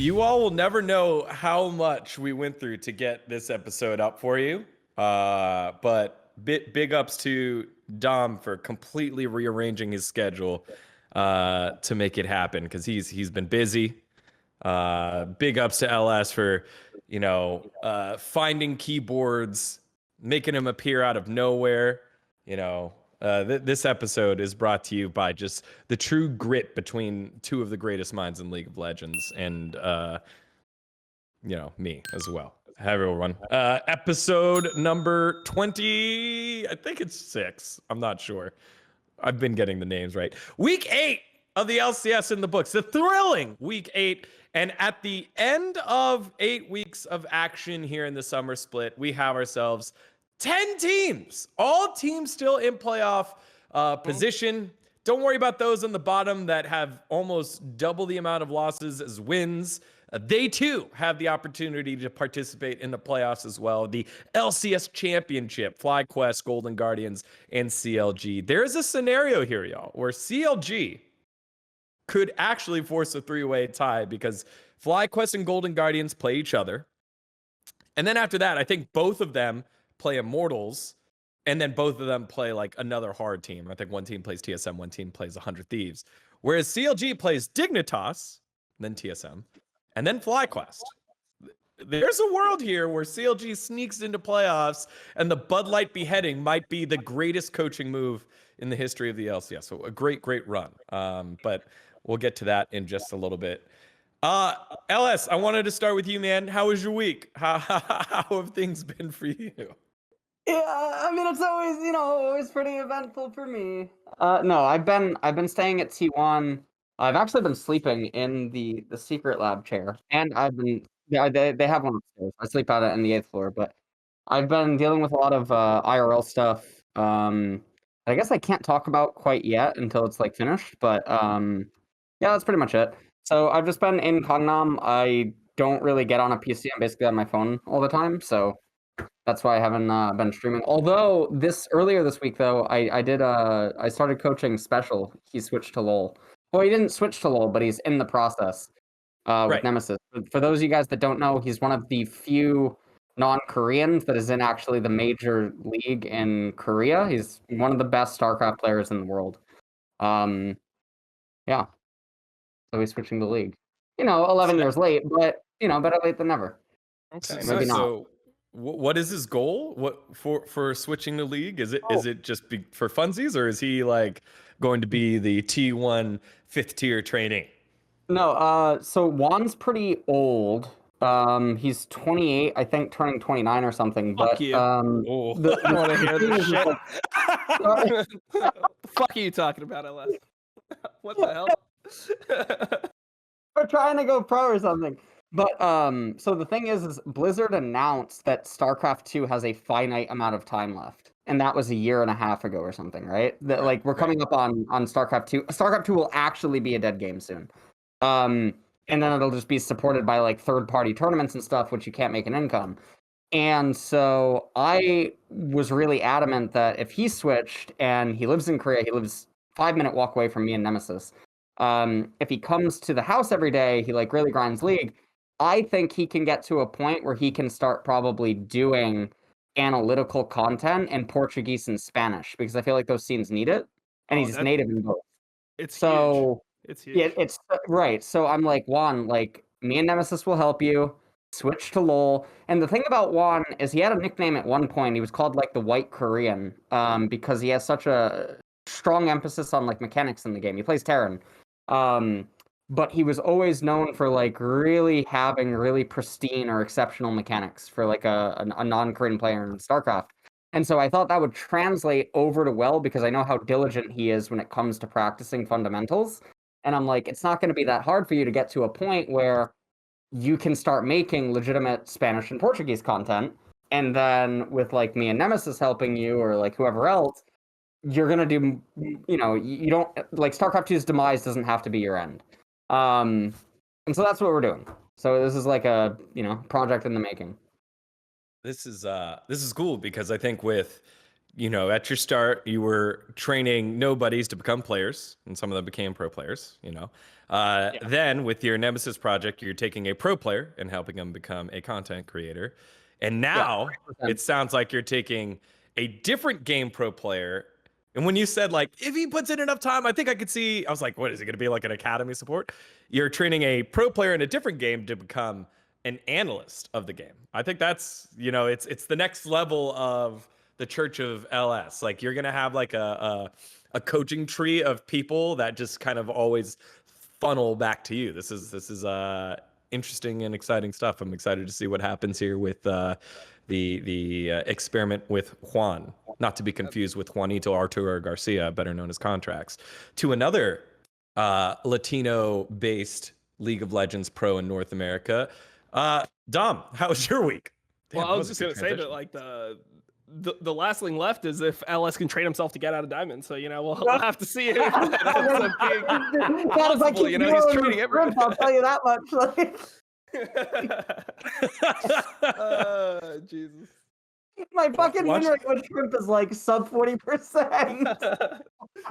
You all will never know how much we went through to get this episode up for you. But big ups to Dom for completely rearranging his schedule to make it happen because he's been busy. Big ups to LS for finding keyboards, making him appear out of nowhere. This episode is brought to you by just the true grit between two of the greatest minds in League of Legends and me as well. Hi everyone. Episode number 20, I think it's 6. I'm not sure. I've been getting the names right. Week 8 of the LCS in the books. The thrilling week 8. And at the end of 8 weeks of action here in the summer split, we have ourselves 10 teams. All teams still in playoff position. Don't worry about those on the bottom that have almost double the amount of losses as wins. They too have the opportunity to participate in the playoffs as well. The LCS Championship, FlyQuest, Golden Guardians, and CLG. There's a scenario here, y'all, where CLG could actually force a 3-way tie because FlyQuest and Golden Guardians play each other. And then after that, I think both of them play Immortals, and then both of them play like another hard team. I think one team plays TSM, one team plays 100 Thieves. Whereas CLG plays Dignitas, then TSM, and then FlyQuest. There's a world here where CLG sneaks into playoffs, and the Bud Light beheading might be the greatest coaching move in the history of the LCS. So a great run. But we'll get to that in just a little bit. LS, I wanted to start with you, man. How was your week? How have things been for you? Yeah, I mean, it's always, always pretty eventful for me. No, I've been staying at T1. I've actually been sleeping in the secret lab chair, and they have one upstairs. I sleep out in the 8th floor, but I've been dealing with a lot of IRL stuff. I guess I can't talk about quite yet until it's like finished, but yeah, that's pretty much it. So I've just been in Gangnam. I don't really get on a PC. I'm basically on my phone all the time, so that's why I haven't been streaming. Although earlier this week though, I started coaching Special. He switched to LoL. Well, he didn't switch to LoL, but he's in the process with Nemesis. For those of you guys that don't know, he's one of the few non-Koreans that is in actually the major league in Korea. He's one of the best StarCraft players in the world. Yeah. So he's switching the league. 11 years late, but better late than never. Okay. Maybe not. So what is his goal? What for switching the league? Is it just for funsies, or is he like going to be the T1 5th tier trainee? No, so Juan's pretty old. He's 28, I think, turning 29 or something. Fuck but you. I want to hear this shit. What the fuck are you talking about, LS? What the hell? We're trying to go pro or something. But so the thing is Blizzard announced that StarCraft 2 has a finite amount of time left. And that was a year and a half ago or something, right? We're coming up on StarCraft 2. StarCraft 2 will actually be a dead game soon. And then it'll just be supported by like third-party tournaments and stuff, which you can't make an income. And so I was really adamant that if he switched, and he lives in Korea, he lives 5-minute walk away from me and Nemesis. If he comes to the house every day, he like really grinds League. I think he can get to a point where he can start probably doing analytical content in Portuguese and Spanish, because I feel like those scenes need it, and he's native in both. It's huge. It's huge. Yeah, it's right. So I'm like, Juan, like me and Nemesis will help you. Switch to LoL. And the thing about Juan is he had a nickname at one point. He was called like the White Korean, because he has such a strong emphasis on like mechanics in the game. He plays Terran. But he was always known for like really having really pristine or exceptional mechanics for like a non-Korean player in StarCraft. And so I thought that would translate over to well, because I know how diligent he is when it comes to practicing fundamentals. And I'm like, it's not going to be that hard for you to get to a point where you can start making legitimate Spanish and Portuguese content. And then with like me and Nemesis helping you, or like whoever else, you're going to do, you don't like StarCraft 2's demise doesn't have to be your end. And so that's what we're doing. So this is like a, project in the making. This is cool because I think with, at your start, you were training nobodies to become players, and some of them became pro players, Then with your Nemesis project, you're taking a pro player and helping them become a content creator. And now it sounds like you're taking a different game pro player. And when you said, like, if he puts in enough time, I think I could see, I was like, what is it going to be, like an academy support? You're training a pro player in a different game to become an analyst of the game. I think that's, it's the next level of the Church of LS. Like, you're gonna have like a coaching tree of people that just kind of always funnel back to you. This is interesting and exciting stuff. I'm excited to see what happens here with the experiment with Juan, not to be confused with Juanito Arturo Garcia, better known as Contracts, to another Latino-based League of Legends pro in North America. Dom, how was your week? Damn, well, I was just gonna say that, like, the last thing left is if LS can train himself to get out of Diamond. So we'll have to see if that ends up being possible. He's training everyone. I'll tell you that much. Jesus. My fucking win rate with Shrimp is like sub 40%.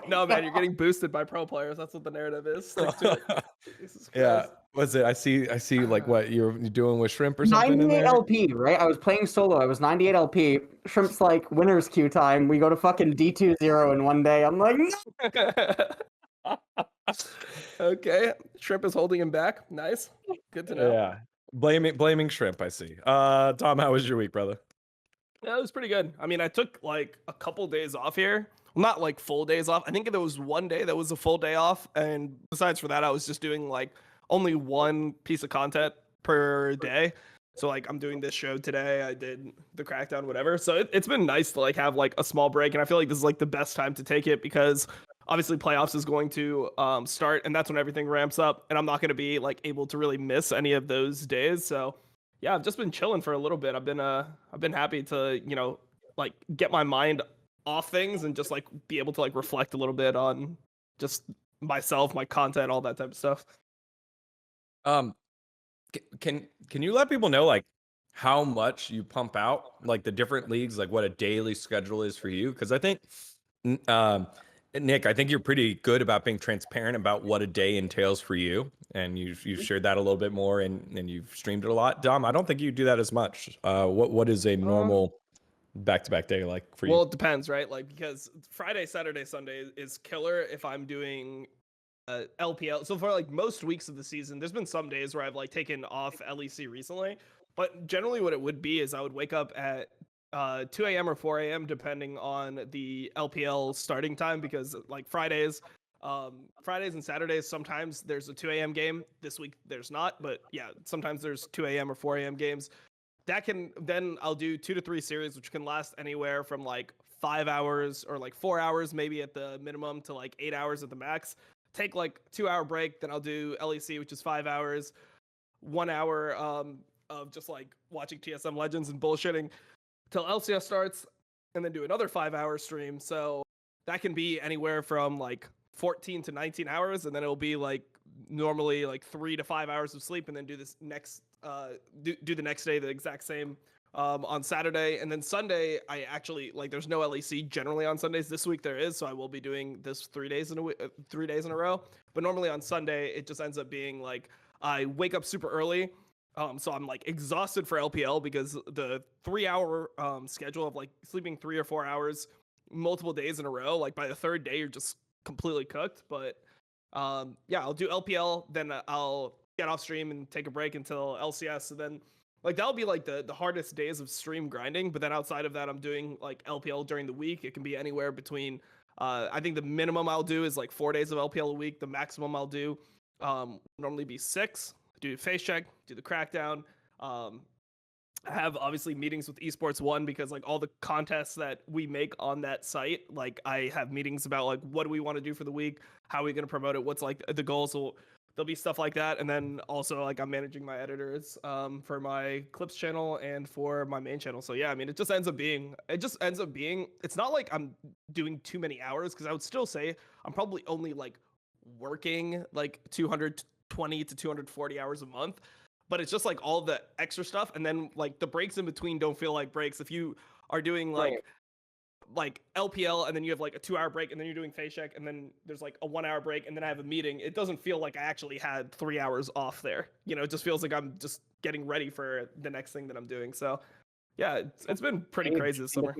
No, man, you're getting boosted by pro players. That's what the narrative is. Stick to it. Yeah. What's it? I see like what you're doing with Shrimp or something. 98 in there? LP, right? I was playing solo. I was 98 LP. Shrimp's like winner's queue time. We go to fucking D2-0 in one day. I'm like, no! Okay. Shrimp is holding him back. Nice. Good to know. Yeah. Blaming Shrimp, I see. Tom, how was your week, brother? Yeah, it was pretty good. I mean, I took like a couple days off here. Well, not like full days off. I think there was one day that was a full day off. And besides for that, I was just doing like only one piece of content per day. So like I'm doing this show today. I did the Crackdown, whatever. So it's been nice to like have like a small break. And I feel like this is like the best time to take it because obviously playoffs is going to start. And that's when everything ramps up. And I'm not going to be like able to really miss any of those days. So yeah, I've just been chilling for a little bit. I've been happy to, like get my mind off things and just like be able to like reflect a little bit on just myself, my content, all that type of stuff. Can you let people know like how much you pump out, like the different leagues, like what a daily schedule is for you? Because I think Nick, I think you're pretty good about being transparent about what a day entails for you, and you've shared that a little bit more, and you've streamed it a lot. Dom, I don't think you do that as much. What is a normal back-to-back day like for you? Well, it depends, right? Like because Friday, Saturday, Sunday is killer if I'm doing LPL. So for like most weeks of the season, there's been some days where I've like taken off LEC recently, but generally what it would be is I would wake up at 2 a.m. or 4 a.m. depending on the LPL starting time, because like Fridays and Saturdays, sometimes there's a 2 a.m. game. This week there's not, but yeah, sometimes there's 2 a.m. or 4 a.m. games. Then I'll do 2 to 3 series, which can last anywhere from like 5 hours or like 4 hours maybe at the minimum to like 8 hours at the max. Take like 2-hour break, then I'll do LEC, which is 5 hours, 1 hour of just like watching TSM Legends and bullshitting till LCS starts, and then do another 5-hour stream. So that can be anywhere from like 14 to 19 hours, and then it'll be like normally like 3 to 5 hours of sleep, and then do this next do the next day the exact same on Saturday. And then Sunday I actually like there's no LEC generally on Sundays. This week there is, so I will be doing this 3 days in a row. But normally on Sunday it just ends up being like I wake up super early. So I'm like exhausted for LPL because the 3-hour schedule of like sleeping 3 or 4 hours multiple days in a row, like by the third day you're just completely cooked. But yeah, I'll do LPL, then I'll get off stream and take a break until LCS, and then like that'll be like the hardest days of stream grinding. But then outside of that, I'm doing like LPL during the week. It can be anywhere between I think the minimum I'll do is like 4 days of LPL a week. The maximum I'll do normally be 6. Do Facecheck, do the Crackdown. I have obviously meetings with Esports 1 because like all the contests that we make on that site, like I have meetings about like what do we want to do for the week, how are we going to promote it, what's like the goals. So there'll be stuff like that. And then also like I'm managing my editors for my clips channel and for my main channel. So yeah, I mean, it just ends up being, it's not like I'm doing too many hours, because I would still say I'm probably only like working like 220 to 240 hours a month, but it's just like all the extra stuff. And then like the breaks in between don't feel like breaks. If you are doing like like LPL and then you have like a 2-hour break and then you're doing Facecheck and then there's like a 1-hour break and then I have a meeting, it doesn't feel like I actually had 3 hours off there. You know, it just feels like I'm just getting ready for the next thing that I'm doing. So yeah, it's been pretty crazy this summer.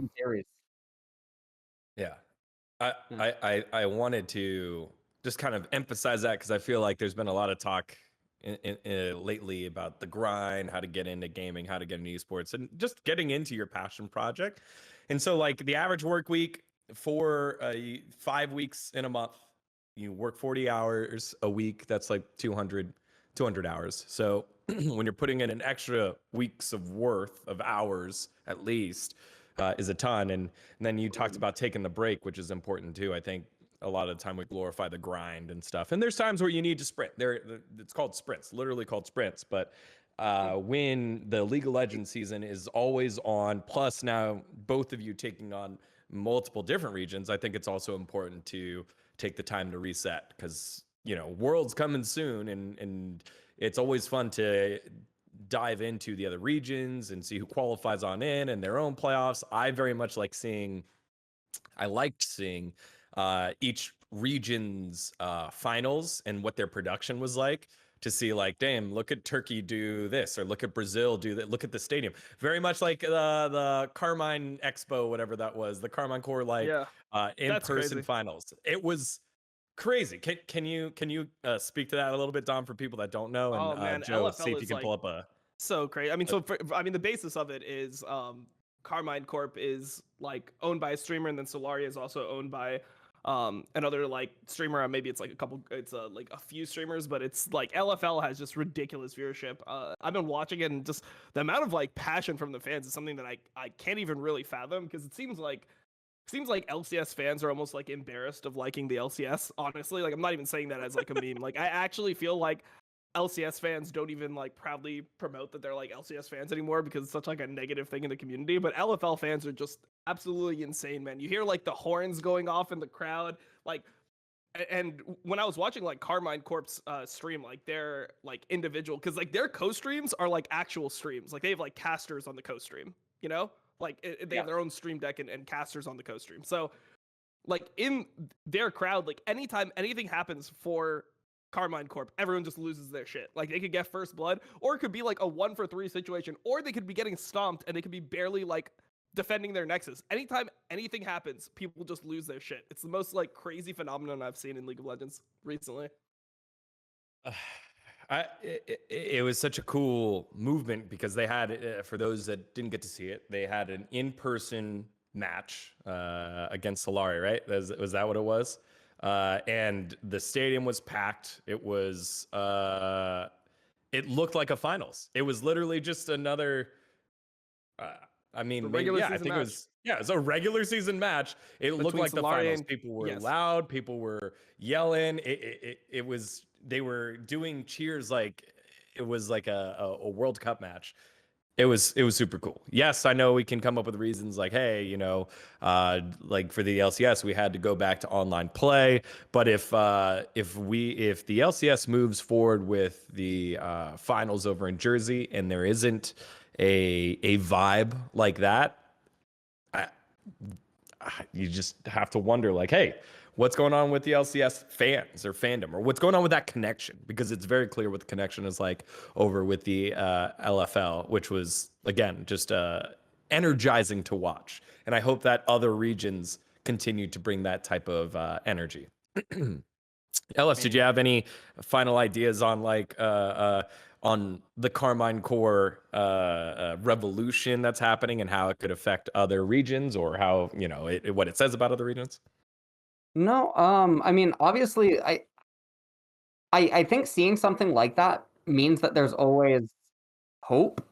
Yeah. Yeah. I wanted to just kind of emphasize that because I feel like there's been a lot of talk lately about the grind, how to get into gaming, how to get into esports, and just getting into your passion project. And so, like the average work week for 5 weeks in a month, you work 40 hours a week. That's like 200 hours. So when you're putting in an extra weeks of worth of hours at least, is a ton. And then you talked about taking the break, which is important too. I think a lot of the time we glorify the grind and stuff. And there's times where you need to sprint. It's called sprints, literally called sprints. But when the League of Legends season is always on, plus now both of you taking on multiple different regions, I think it's also important to take the time to reset because, you know, World's coming soon and it's always fun to dive into the other regions and see who qualifies on in and their own playoffs. I liked seeing each region's finals and what their production was like to see like, damn, look at Turkey do this or look at Brazil do that. Look at the stadium. Very much like the Karmine Expo, whatever that was, the Karmine Corp in-person finals. It was crazy. Can you speak to that a little bit, Dom, for people that don't know? And man, Joe, LFL see if you is can like pull up a. so crazy. I mean, the basis of it is Karmine Corp is like owned by a streamer, and then Solaria is also owned by another like streamer. Maybe it's like like a few streamers, but it's like LFL has just ridiculous viewership. I've been watching it, and just the amount of like passion from the fans is something that I can't even really fathom because it seems like LCS fans are almost like embarrassed of liking the LCS. Honestly, like I'm not even saying that as like a meme. Like I actually feel like LCS fans don't even like proudly promote that they're like LCS fans anymore because it's such like a negative thing in the community. But LFL fans are just absolutely insane, man. You hear like the horns going off in the crowd, like. And when I was watching like Karmine Corp's stream, like their like individual, because like their co-streams are like actual streams. Like they have like casters on the co-stream, you know, like they have their own stream deck and casters on the co-stream. So like in their crowd, like anytime anything happens for Karmine Corp, everyone just loses their shit. Like they could get first blood, or it could be like a 1-for-3 situation, or they could be getting stomped and they could be barely like defending their nexus. Anytime anything happens, people just lose their shit. It's the most like crazy phenomenon I've seen in League of Legends recently. It was such a cool movement because they had, for those that didn't get to see it, they had an in-person match against Solari, right? Was that what it was? And the stadium was packed. It was, it looked like a finals. It was literally just another, I mean, maybe, I think match. It was a regular season match. It looked like the finals. People were loud. People were yelling. It was, they were doing cheers like it was like a World Cup match. It was super cool. Yes, I know we can come up with reasons like, hey, you know, like for the LCS, we had to go back to online play. But if the LCS moves forward with the finals over in Jersey and there isn't a vibe like that, you just have to wonder like, hey, what's going on with the LCS fans or fandom, or what's going on with that connection? Because it's very clear what the connection is like over with the LFL, which was, again, just energizing to watch. And I hope that other regions continue to bring that type of energy. Ellis, did you have any final ideas on like on the Karmine Corp revolution that's happening and how it could affect other regions, or how, you know, what it says about other regions? No, I mean, obviously, I think seeing something like that means that there's always hope,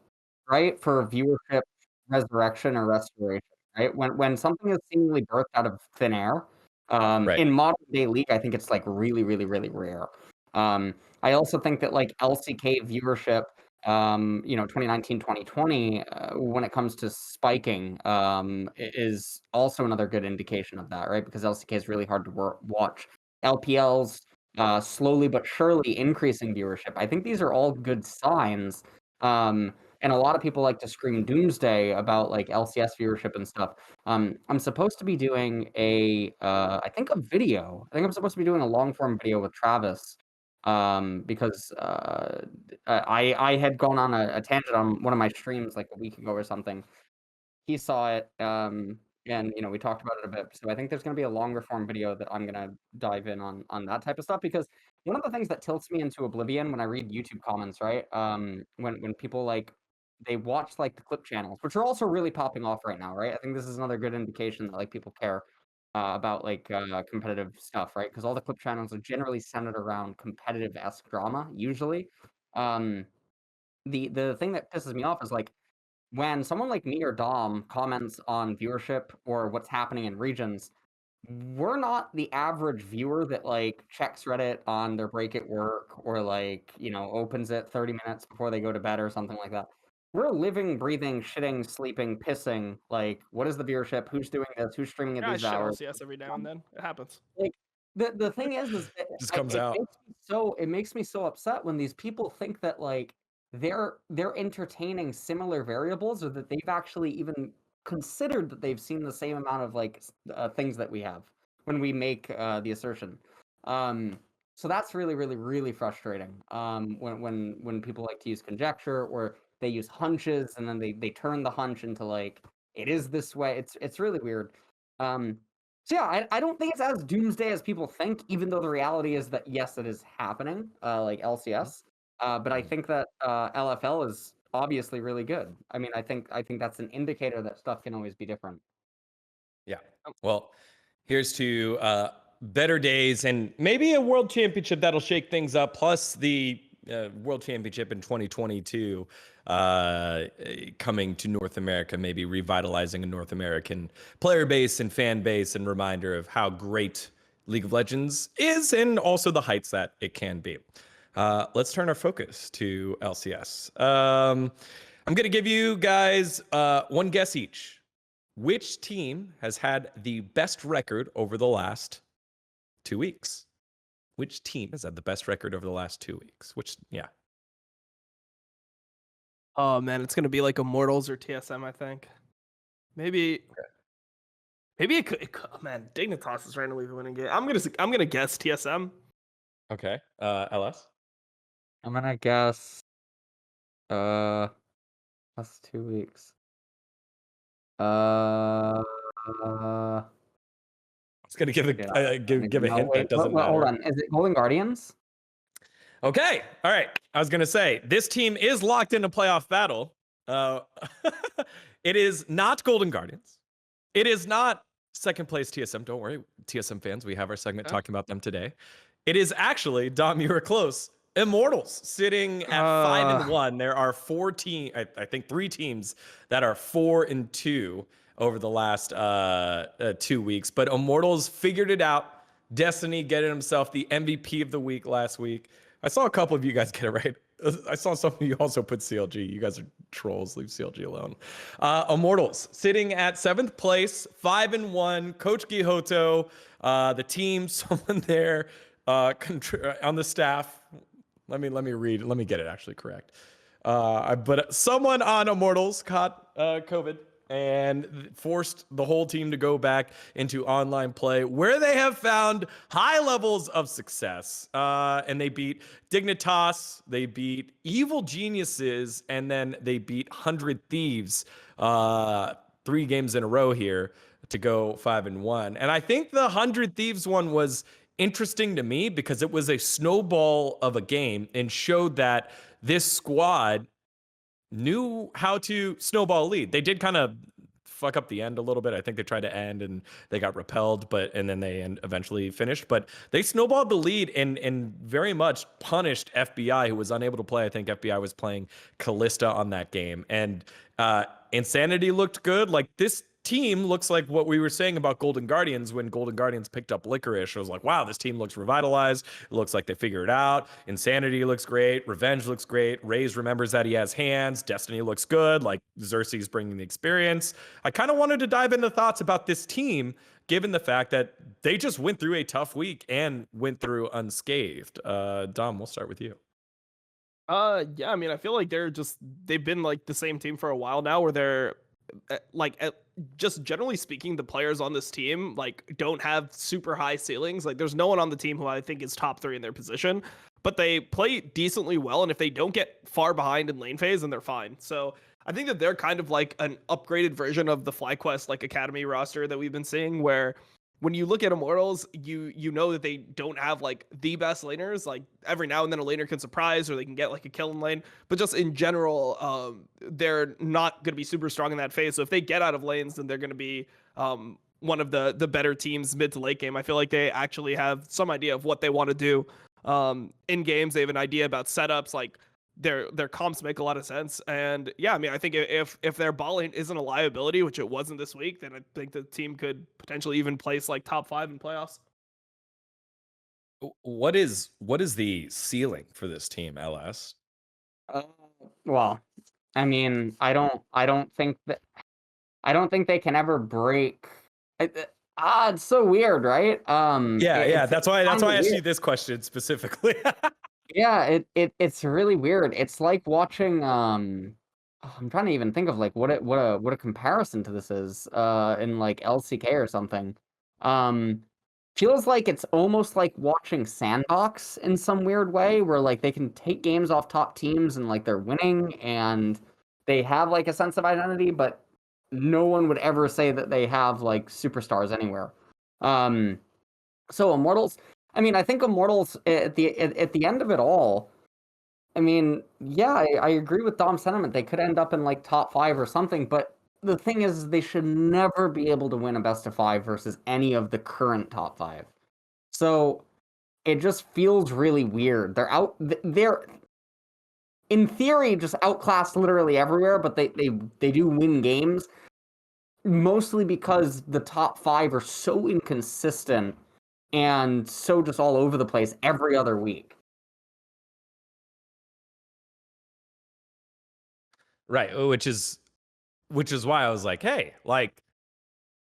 right, for viewership resurrection or restoration, right? When something is seemingly birthed out of thin air, Right. in modern day League, I think it's like really, really, really rare. I also think that like LCK viewership, you know, 2019, 2020, when it comes to spiking, is also another good indication of that, right? Because LCK is really hard to watch. LPL's slowly but surely increasing viewership. I think these are all good signs. and a lot of people like to scream doomsday about like LCS viewership and stuff. I'm supposed to be doing I think a video. I think I'm supposed to be doing a long form video with Travis, because I had gone on a tangent on one of my streams like a week ago or something. He saw it, and we talked about it a bit. So I think there's going to be a longer form video that I'm going to dive in on that type of stuff, because one of the things that tilts me into oblivion when I read YouTube comments, right? When people like they watch like the clip channels, which are also really popping off right now, right? I think this is another good indication that like people care about like competitive stuff, right? Because all the clip channels are generally centered around competitive-esque drama, usually. Um, the thing that pisses me off is like when someone like me or Dom comments on viewership or what's happening in regions, we're not the average viewer that like checks Reddit on their break at work or like, opens it 30 minutes before they go to bed or something like that. We're living, breathing, shitting, sleeping, pissing. Like, what is the viewership? Who's doing this? Who's streaming at Yeah, I these shit hours? LCS every now and then. It happens. Like the thing is Just comes out. it makes me so upset when these people think that like they're entertaining similar variables, or that they've actually even considered that they've seen the same amount of like things that we have when we make the assertion. So that's really, really, really frustrating. When people like to use conjecture, or they use hunches, and then they turn the hunch into like it is this way. It's really weird. So yeah, I don't think it's as doomsday as people think, even though the reality is that yes, it is happening, like LCS. But I think that LFL is obviously really good. I mean, I think that's an indicator that stuff can always be different. Yeah. Well, here's to better days and maybe a world championship that'll shake things up, plus the world championship in 2022 coming to North America, maybe revitalizing a North American player base and fan base, and reminder of how great League of Legends is, and also the heights that it can be. Let's turn our focus to LCS. I'm going to give you guys one guess each. Which team has had the best record over the last 2 weeks? Which team has had the best record over the last 2 weeks? Oh man, it's gonna be like Immortals or TSM, I think. Maybe it could, man, Dignitas is randomly winning it. I'm gonna guess TSM. Okay. LS? I'm gonna guess that's 2 weeks. I was gonna give a give a hint that doesn't matter. Hold on. Is it Golden Guardians? Okay. All right. I was gonna say this team is locked in a playoff battle. It is not Golden Guardians. It is not second place TSM. Don't worry, TSM fans. We have our segment talking about them today. It is actually, Dom, you were close, Immortals, sitting at 5-1. There are 4 teams, I think 3 teams that are 4-2 over the last 2 weeks. But Immortals figured it out. Destiny getting himself the MVP of the week last week. I saw a couple of you guys get it right. I saw some of you also put CLG. You guys are trolls. Leave CLG alone. Immortals sitting at 7th place, 5-1. Coach Gihoto, the team, someone there on the staff. Let me read. Let me get it actually correct. But someone on Immortals caught COVID and forced the whole team to go back into online play, where they have found high levels of success. And they beat Dignitas, they beat Evil Geniuses, and then they beat 100 Thieves 3 games in a row here to go 5-1. And I think the 100 Thieves one was interesting to me because it was a snowball of a game and showed that this squad knew how to snowball a lead. They did kind of fuck up the end a little bit. I think they tried to end and they got repelled, and then they eventually finished. But they snowballed the lead and very much punished FBI, who was unable to play. I think FBI was playing Callista on that game. And Insanity looked good. Like, this team looks like what we were saying about Golden Guardians when Golden Guardians picked up Licorice. I was like, wow, this team looks revitalized. It looks like they figured it out. Insanity looks great. Revenge looks great. Raze remembers that he has hands. Destiny looks good. Like, Xerxes bringing the experience. I kind of wanted to dive into thoughts about this team, given the fact that they just went through a tough week and went through unscathed. Dom, we'll start with you. Yeah, I mean, I feel like they've been like the same team for a while now, where they're just generally speaking, the players on this team like don't have super high ceilings. Like, there's no one on the team who I think is top 3 in their position, but they play decently well, and if they don't get far behind in lane phase, then they're fine. So I think that they're kind of like an upgraded version of the FlyQuest like academy roster that we've been seeing, where when you look at Immortals, you know that they don't have like the best laners. Like, every now and then a laner can surprise, or they can get like a kill in lane, but just in general, they're not going to be super strong in that phase. So if they get out of lanes, then they're going to be one of the better teams mid to late game. I feel like they actually have some idea of what they want to do in games. They have an idea about setups. Like, their comps make a lot of sense. And yeah, I mean, I think if their ball lane isn't a liability, which it wasn't this week, then I think the team could potentially even place like top 5 in playoffs. What is the ceiling for this team, LS? Well, I mean, I don't think they can ever break. It's so weird, right? Yeah, that's why I asked weird. you this question specifically. Yeah, it's really weird. It's like watching I'm trying to even think of like what a comparison to this is in like LCK or something. Feels like it's almost like watching Sandbox in some weird way, where like they can take games off top teams and like they're winning and they have like a sense of identity, but no one would ever say that they have like superstars anywhere. So Immortals, I mean, I think Immortals at the end of it all, I mean, yeah, I agree with Dom's sentiment. They could end up in like top 5 or something, but the thing is, they should never be able to win a best of 5 versus any of the current top 5. So it just feels really weird. They're in theory just outclassed literally everywhere, but they do win games mostly because the top 5 are so inconsistent and so just all over the place every other week. Right, which is why I was like, hey, like,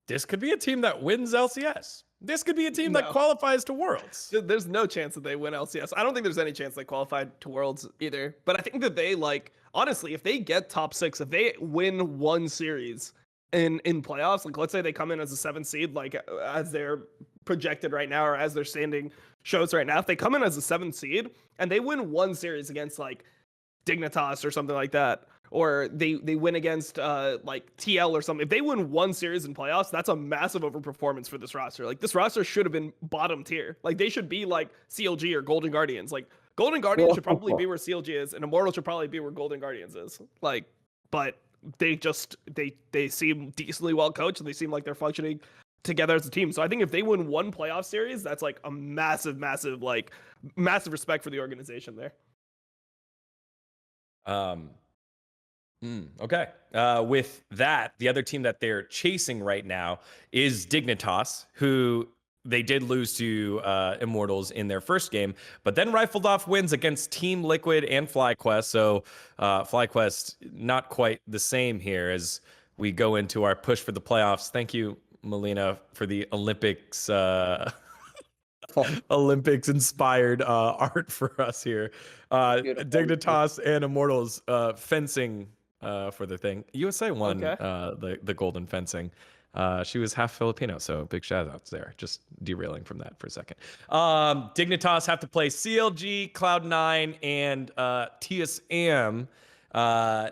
this could be a team that wins LCS. This could be a team that qualifies to Worlds. There's no chance that they win LCS. I don't think there's any chance they qualified to Worlds either. But I think that they, like, honestly, if they get top 6, if they win one series in playoffs, like, let's say they come in as a 7th seed, like as they're projected right now, or as their standing shows right now, if they come in as a 7th seed and they win one series against like Dignitas or something like that, or they win against like TL or something. If they win one series in playoffs, that's a massive overperformance for this roster. Like, this roster should have been bottom tier. Like, they should be like CLG or Golden Guardians. Like, Golden Guardians should probably be where CLG is, and Immortal should probably be where Golden Guardians is. Like, but they just they seem decently well coached, and they seem like they're functioning together as a team. So I think if they win one playoff series, that's like a massive respect for the organization there. Okay. With that, the other team that they're chasing right now is Dignitas, who they did lose to Immortals in their first game, but then rifled off wins against Team Liquid and FlyQuest. So FlyQuest not quite the same here as we go into our push for the playoffs. Thank you, Melina, for the Olympics. Olympics inspired art for us here. Dignitas and Immortals fencing for the thing. USA won the golden fencing. She was half Filipino, so big shout outs there. Just derailing from that for a second. Dignitas have to play CLG, Cloud9, and TSM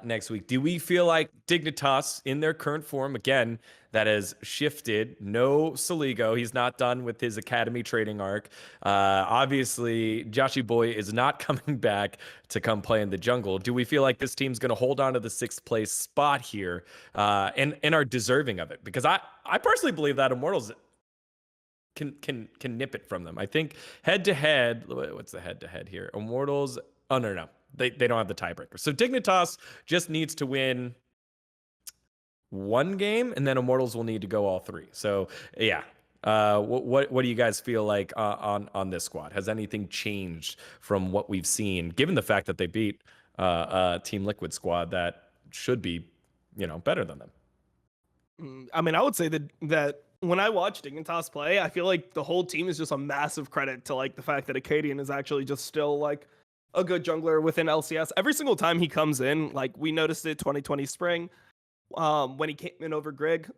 next week. Do we feel like Dignitas in their current form, again, that has shifted? No Saligo. He's not done with his academy trading arc. Obviously, Joshy Boy is not coming back to come play in the jungle. Do we feel like this team's going to hold on to the 6th place spot here and are deserving of it? Because I personally believe that Immortals can nip it from them. I think head-to-head, what's the head-to-head here? Immortals, oh, no. They don't have the tiebreaker. So Dignitas just needs to win one game, and then Immortals will need to go all 3. So yeah, what do you guys feel like on this squad? Has anything changed from what we've seen, given the fact that they beat Team Liquid squad that should be, better than them? I mean, I would say that when I watch Dignitas play, I feel like the whole team is just a massive credit to like the fact that Acadian is actually just still like a good jungler within LCS. Every single time he comes in, like we noticed it 2020 spring, when he came in over Grig,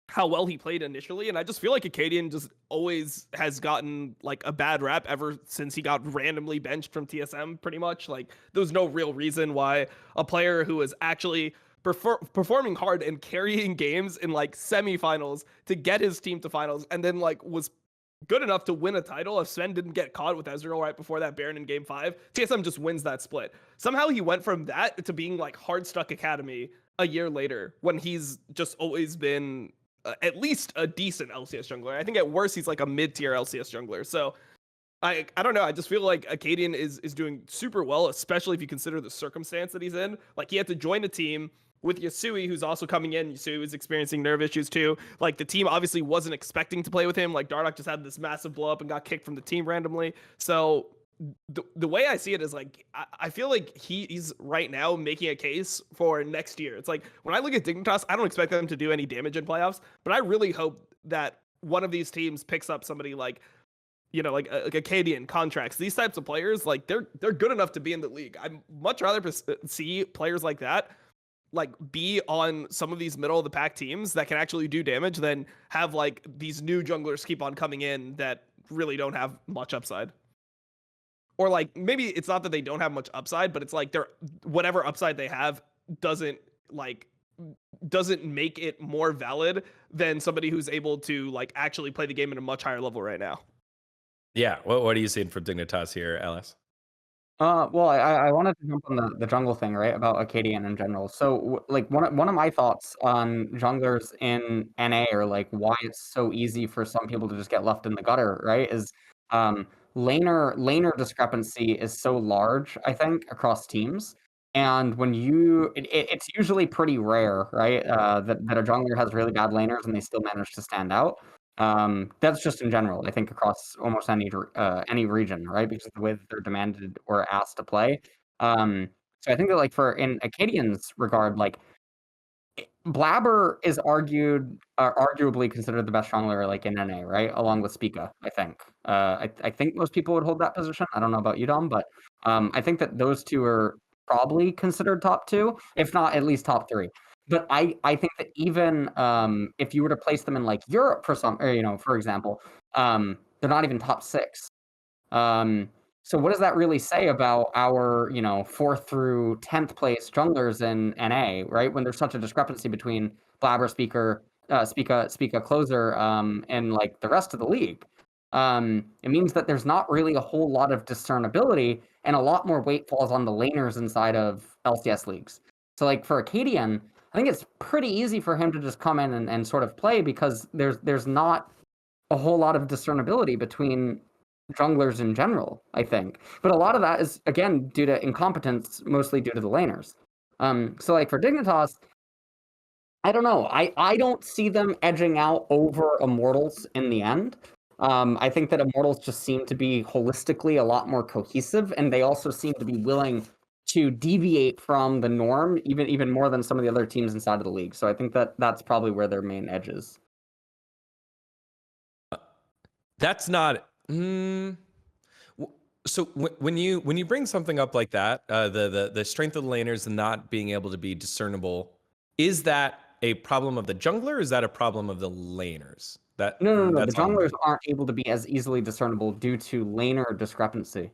how well he played initially, and I just feel like Acadian just always has gotten like a bad rap ever since he got randomly benched from TSM. Pretty much, like there was no real reason why a player who was actually performing hard and carrying games in like semifinals to get his team to finals, and then like was good enough to win a title. If Sven didn't get caught with Ezreal right before that Baron in game 5, TSM just wins that split. Somehow he went from that to being like hard stuck Academy a year later, when he's just always been at least a decent LCS jungler. I think at worst he's like a mid-tier LCS jungler. So I don't know. I just feel like Acadian is doing super well, especially if you consider the circumstance that he's in. Like he had to join a team with Yasui, who's also coming in. Yasui was experiencing nerve issues too. Like the team obviously wasn't expecting to play with him. Like Dardoch just had this massive blow up and got kicked from the team randomly. So the way I see it is like I feel like he's right now making a case for next year. It's like when I look at Dignitas, I don't expect them to do any damage in playoffs, but I really hope that one of these teams picks up somebody like, you know, like Acadian, Contracts, these types of players. Like they're good enough to be in the league. I'd much rather see players like that like be on some of these middle of the pack teams that can actually do damage than have like these new junglers keep on coming in that really don't have much upside. Or like maybe it's not that they don't have much upside, but it's like they're whatever upside they have doesn't make it more valid than somebody who's able to like actually play the game at a much higher level right now. Yeah. What are you seeing from Dignitas here, Alice? Well, I wanted to jump on the jungle thing, right, about Acadian in general. So, like, one of my thoughts on junglers in NA, or like why it's so easy for some people to just get left in the gutter, right, is laner discrepancy is so large, I think, across teams. And when it's usually pretty rare, right, that a jungler has really bad laners and they still manage to stand out. That's just in general, I think, across almost any region, right? Because of the way that they're demanded or asked to play. So I think that, like, for in Acadian's regard, like Blabber is arguably considered the best jungler like in NA, right? Along with Spica, I think. I think most people would hold that position. I don't know about you, Dom, but I think that those two are probably considered top 2, if not at least top 3. But I think that even if you were to place them in like Europe for some, or, you know, for example, they're not even top 6. So what does that really say about our, you know, 4th through 10th place junglers in NA, right? When there's such a discrepancy between Blabber, Spica, Closer, and like the rest of the league. It means that there's not really a whole lot of discernibility, and a lot more weight falls on the laners inside of LCS leagues. So like for Acadian, I think it's pretty easy for him to just come in and sort of play, because there's not a whole lot of discernibility between junglers in general, I think. But a lot of that is, again, due to incompetence, mostly due to the laners. So like for Dignitas, I don't know. I don't see them edging out over Immortals in the end. I think that Immortals just seem to be holistically a lot more cohesive, and they also seem to be willing to deviate from the norm even more than some of the other teams inside of the league. So I think that that's probably where their main edge is. That's not. So when you bring something up like that, the strength of the laners and not being able to be discernible, is that a problem of the jungler? Or is that a problem of the laners? No. The junglers aren't able to be as easily discernible due to laner discrepancy.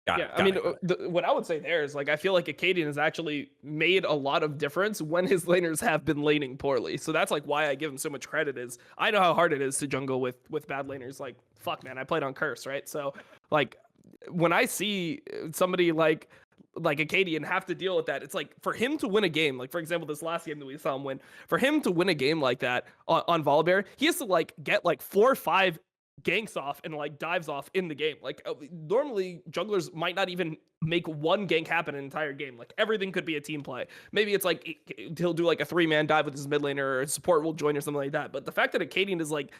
What I would say there is, like, I feel like Acadian has actually made a lot of difference when his laners have been laning poorly. So that's like why I give him so much credit. Is I know how hard it is to jungle with bad laners. Like, fuck, man, I played on Curse, right? So like when I see somebody like Acadian have to deal with that, it's like for him to win a game, like for example this last game that we saw him win, for him to win a game like that on Volibear, he has to like get like 4 or 5 ganks off and like dives off in the game. Like normally junglers might not even make one gank happen an entire game. Like everything could be a team play. Maybe it's like he'll do like a 3-man dive with his mid laner, or support will join or something like that. But the fact that Acadian is like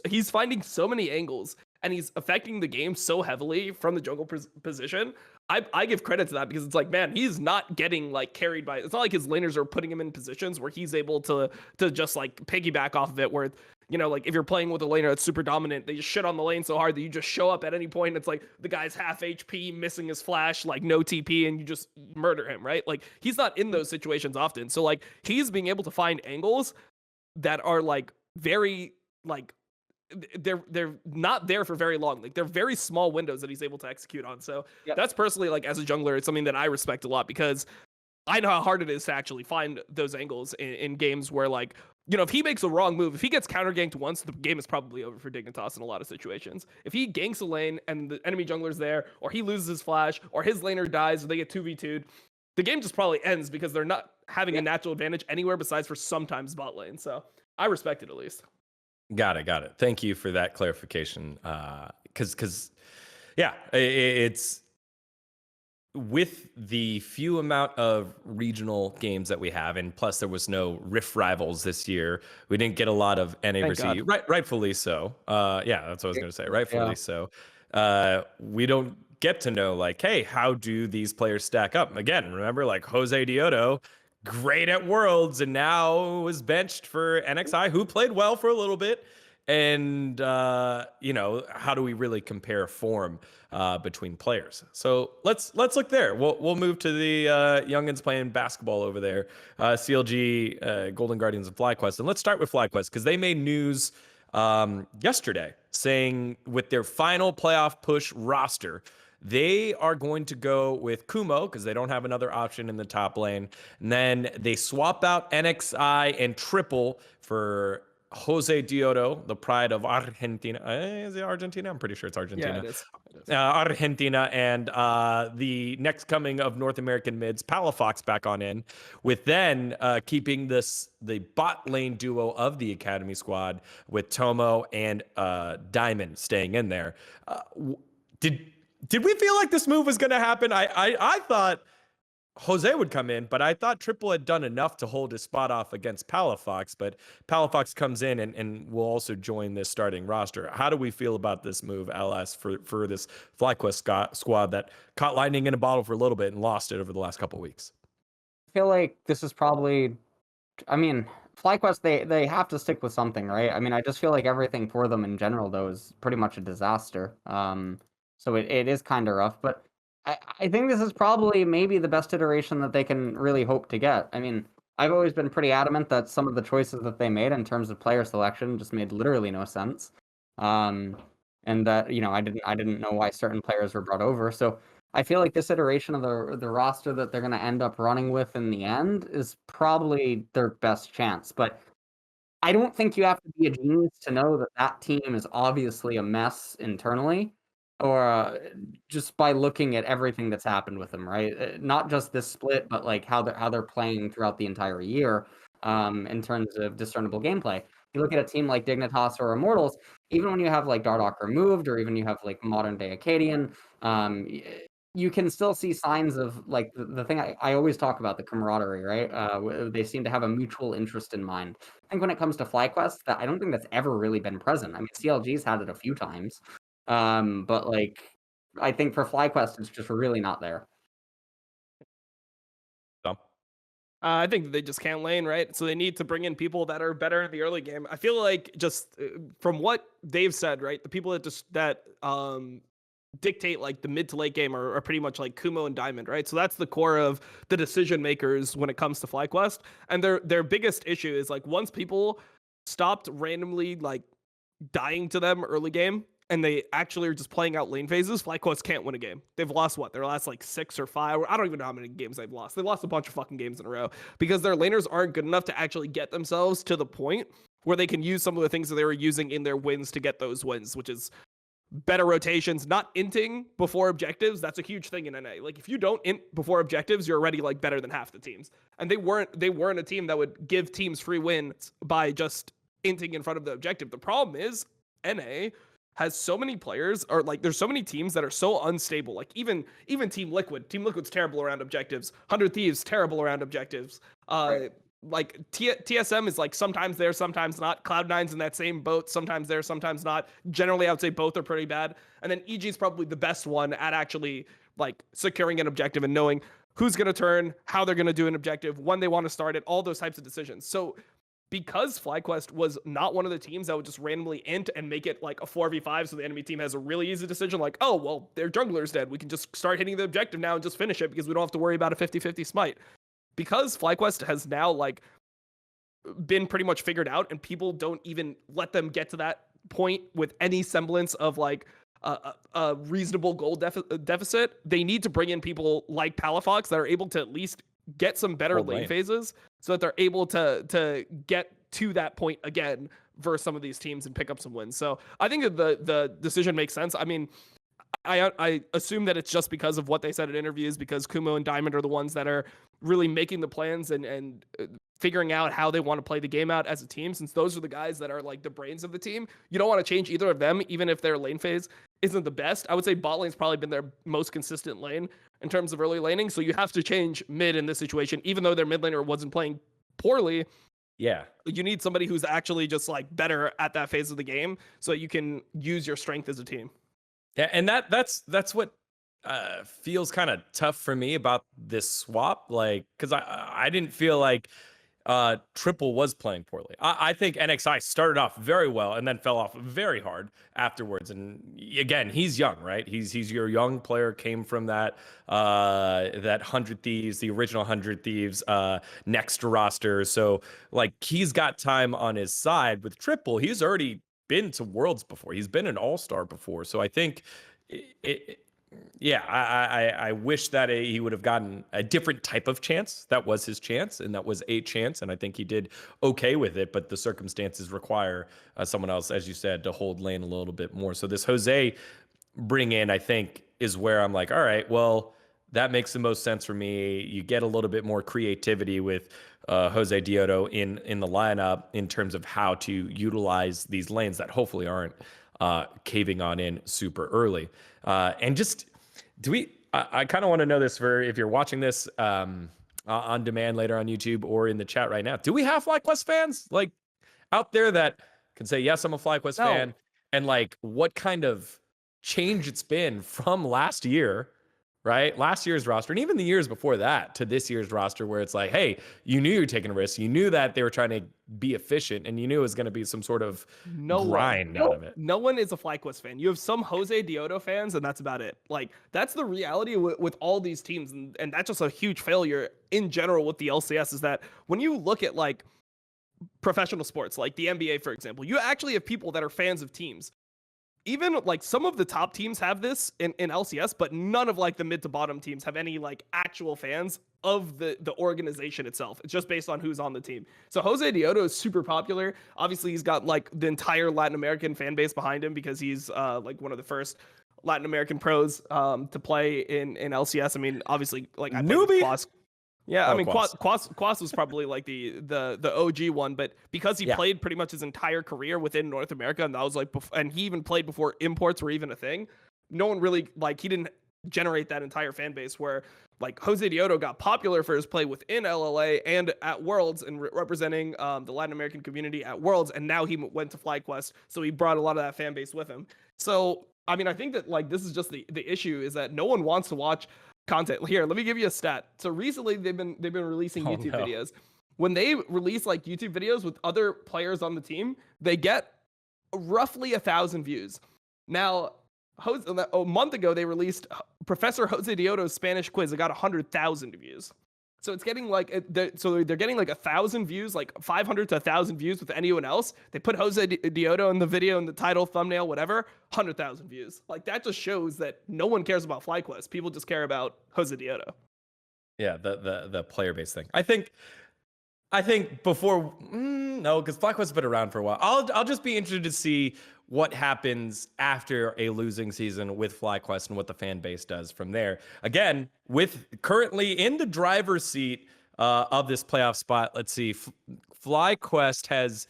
he's finding so many angles and he's affecting the game so heavily from the jungle position, I give credit to that, because it's like, man, he's not getting like carried by, it's not like his laners are putting him in positions where he's able to just like piggyback off of it, where you know, like if you're playing with a laner that's super dominant, they just shit on the lane so hard that you just show up at any point and it's like the guy's half HP, missing his flash, like no TP, and you just murder him, right? Like he's not in those situations often. So like he's being able to find angles that are like very like they're not there for very long. Like they're very small windows that he's able to execute on. So that's personally, like as a jungler, it's something that I respect a lot because I know how hard it is to actually find those angles in games where, like, you know, if he makes a wrong move, if he gets counter ganked once, the game is probably over for Dignitas in a lot of situations. If he ganks a lane and the enemy jungler's there, or he loses his flash, or his laner dies, or they get 2v2'd, the game just probably ends because they're not having a natural advantage anywhere besides for sometimes bot lane. So I respect it at least. Got it. Thank you for that clarification. Because yeah, it's with the few amount of regional games that we have, and plus there was no Rift Rivals this year. We didn't get a lot of NA versus rightfully so. Yeah, that's what I was going to say. Rightfully so. We don't get to know, like, hey, how do these players stack up? Again, remember, like Jose Dioto, great at Worlds, and now was benched for NXI, who played well for a little bit. And you know, how do we really compare form between players? So let's look there. We'll move to the youngins playing basketball over there, CLG, Golden Guardians, and FlyQuest. And let's start with FlyQuest because they made news yesterday saying with their final playoff push roster, they are going to go with Kumo because they don't have another option in the top lane. And then they swap out NXI and Triple for Jose Dioto, the pride of Argentina. Is it Argentina? I'm pretty sure it's Argentina. Yeah, it is. Argentina, and the next coming of North American mids, Palafox, back on in, with then keeping the bot lane duo of the Academy squad with Tomo and Diamond staying in there. Did we feel like this move was going to happen? I thought Jose would come in, but I thought Triple had done enough to hold his spot off against Palafox, but Palafox comes in and will also join this starting roster. How do we feel about this move, LS, for this FlyQuest squad that caught lightning in a bottle for a little bit and lost it over the last couple of weeks? I feel like this is probably, I mean, FlyQuest, they have to stick with something, right? I mean, I just feel like everything for them in general, though, is pretty much a disaster. So it is kind of rough, but I think this is probably maybe the best iteration that they can really hope to get. I mean, I've always been pretty adamant that some of the choices that they made in terms of player selection just made literally no sense. And that, you know, I didn't know why certain players were brought over. So I feel like this iteration of the roster that they're going to end up running with in the end is probably their best chance. But I don't think you have to be a genius to know that that team is obviously a mess internally, or just by looking at everything that's happened with them, right? Not just this split, but like how they're playing throughout the entire year, in terms of discernible gameplay. You look at a team like Dignitas or Immortals, even when you have like Dardoch removed, or even you have like modern day Acadian, you can still see signs of like the thing I always talk about, the camaraderie, right? They seem to have a mutual interest in mind. I think when it comes to FlyQuest, that I don't think that's ever really been present. I mean, CLG's had it a few times. But like, I think for FlyQuest, it's just really not there. I think they just can't lane, right? So they need to bring in people that are better in the early game. I feel like just from what Dave said, right? The people that dictate like the mid to late game are pretty much like Kumo and Diamond, right? So that's the core of the decision makers when it comes to FlyQuest. And their biggest issue is like once people stopped randomly like dying to them early game, and they actually are just playing out lane phases, FlyQuest can't win a game. They've lost their last like 6 or 5. I don't even know how many games they've lost. They've lost a bunch of fucking games in a row because their laners aren't good enough to actually get themselves to the point where they can use some of the things that they were using in their wins to get those wins, which is better rotations, not inting before objectives. That's a huge thing in NA. Like if you don't int before objectives, you're already like better than half the teams. And they weren't a team that would give teams free wins by just inting in front of the objective. The problem is NA has so many players, or like there's so many teams that are so unstable. Like even Team Liquid's terrible around objectives. 100 Thieves terrible around objectives. Right. Like TSM is like sometimes there, sometimes not. Cloud9's in that same boat, sometimes there, sometimes not. Generally, I would say both are pretty bad. And then EG is probably the best one at actually like securing an objective and knowing who's going to turn, how they're going to do an objective, when they want to start it, all those types of decisions. So because FlyQuest was not one of the teams that would just randomly int and make it like a 4v5, so the enemy team has a really easy decision like, oh, well, their jungler's dead. We can just start hitting the objective now and just finish it because we don't have to worry about a 50-50 smite. Because FlyQuest has now like been pretty much figured out and people don't even let them get to that point with any semblance of like a reasonable goal deficit, they need to bring in people like Palafox that are able to at least get some better lane phases so that they're able to get to that point again versus some of these teams and pick up some wins. So I think that the decision makes sense. I mean, I assume that it's just because of what they said in interviews, because Kumo and Diamond are the ones that are really making the plans and figuring out how they want to play the game out as a team, since those are the guys that are like the brains of the team. You don't want to change either of them, even if their lane phase isn't the best. I would say bot lane's probably been their most consistent lane in terms of early laning, so you have to change mid in this situation, even though their mid laner wasn't playing poorly. Yeah, you need somebody who's actually just like better at that phase of the game so you can use your strength as a team. Yeah, and that's what feels kind of tough for me about this swap, like, because I didn't feel like Triple was playing poorly. I think NXI started off very well and then fell off very hard afterwards. And again, he's young, right? He's your young player, came from that 100 Thieves, the original 100 Thieves next roster. So like he's got time on his side. With Triple, he's already been to Worlds before. He's been an all-star before. So I think I wish that he would have gotten a different type of chance. That was his chance, and that was a chance, and I think he did okay with it, but the circumstances require someone else, as you said, to hold lane a little bit more. So this Jose bring in, I think, is where I'm like, all right, well, that makes the most sense for me. You get a little bit more creativity with Jose Diodo in the lineup in terms of how to utilize these lanes that hopefully aren't caving on in super early. And just, I kind of want to know this for if you're watching this on demand later on YouTube or in the chat right now. Do we have FlyQuest fans like out there that can say, yes, I'm a FlyQuest fan? And like what kind of change it's been from last year, right? Last year's roster, and even the years before that, to this year's roster, where it's like, hey, you knew you were taking a risk. You knew that they were trying to be efficient, and you knew it was going to be some sort of grind out of it. No one is a FlyQuest fan. You have some Jose Diodo fans, and that's about it. Like, that's the reality with all these teams, and that's just a huge failure in general with the LCS, is that when you look at, like, professional sports, like the NBA, for example, you actually have people that are fans of teams. Even like some of the top teams have this in LCS, but none of like the mid to bottom teams have any like actual fans of the organization itself. It's just based on who's on the team. So Jose Diodo is super popular. Obviously, he's got like the entire Latin American fan base behind him because he's like one of the first Latin American pros to play in LCS. I mean, obviously, like I played with Quas. Yeah, I mean, Quas was probably like the OG one, but because he played pretty much his entire career within North America, and that was like, and he even played before imports were even a thing. No one really like he didn't generate that entire fan base where like Jose Diodo got popular for his play within LLA and at Worlds and representing the Latin American community at Worlds, and now he went to FlyQuest, so he brought a lot of that fan base with him. So I mean, I think that like this is just the issue is that no one wants to watch content. Here, let me give you a stat. So recently they've been releasing YouTube videos. When they release like YouTube videos with other players on the team, they get roughly 1,000 views. Now, a month ago they released Professor Jose Diodo's Spanish quiz. It got 100,000 views. So it's getting like they're getting like 1,000 views, like 500 to 1,000 views with anyone else. They put Jose Diodo in the video, in the title, thumbnail, whatever, 100,000 views. Like that just shows that no one cares about FlyQuest. People just care about Jose Diodo. Yeah, the player base thing. I think before no, because FlyQuest has been around for a while. I'll just be interested to see what happens after a losing season with FlyQuest and what the fan base does from there. Again, with currently in the driver's seat of this playoff spot, let's see, FlyQuest has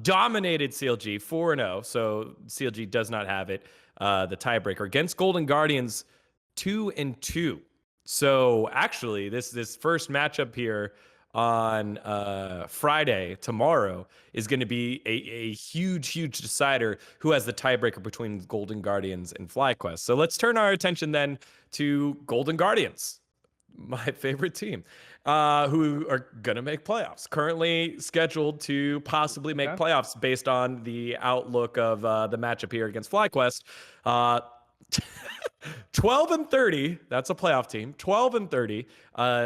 dominated CLG 4-0, so CLG does not have it. The tiebreaker against Golden Guardians 2-2. So actually, this first matchup here on Friday, tomorrow, is going to be a huge decider who has the tiebreaker between Golden Guardians and FlyQuest. So let's turn our attention then to Golden Guardians. my favorite team, who are gonna make playoffs. Currently scheduled to possibly make playoffs based on the outlook of the matchup here against FlyQuest. 12-30. That's a playoff team. 12-30.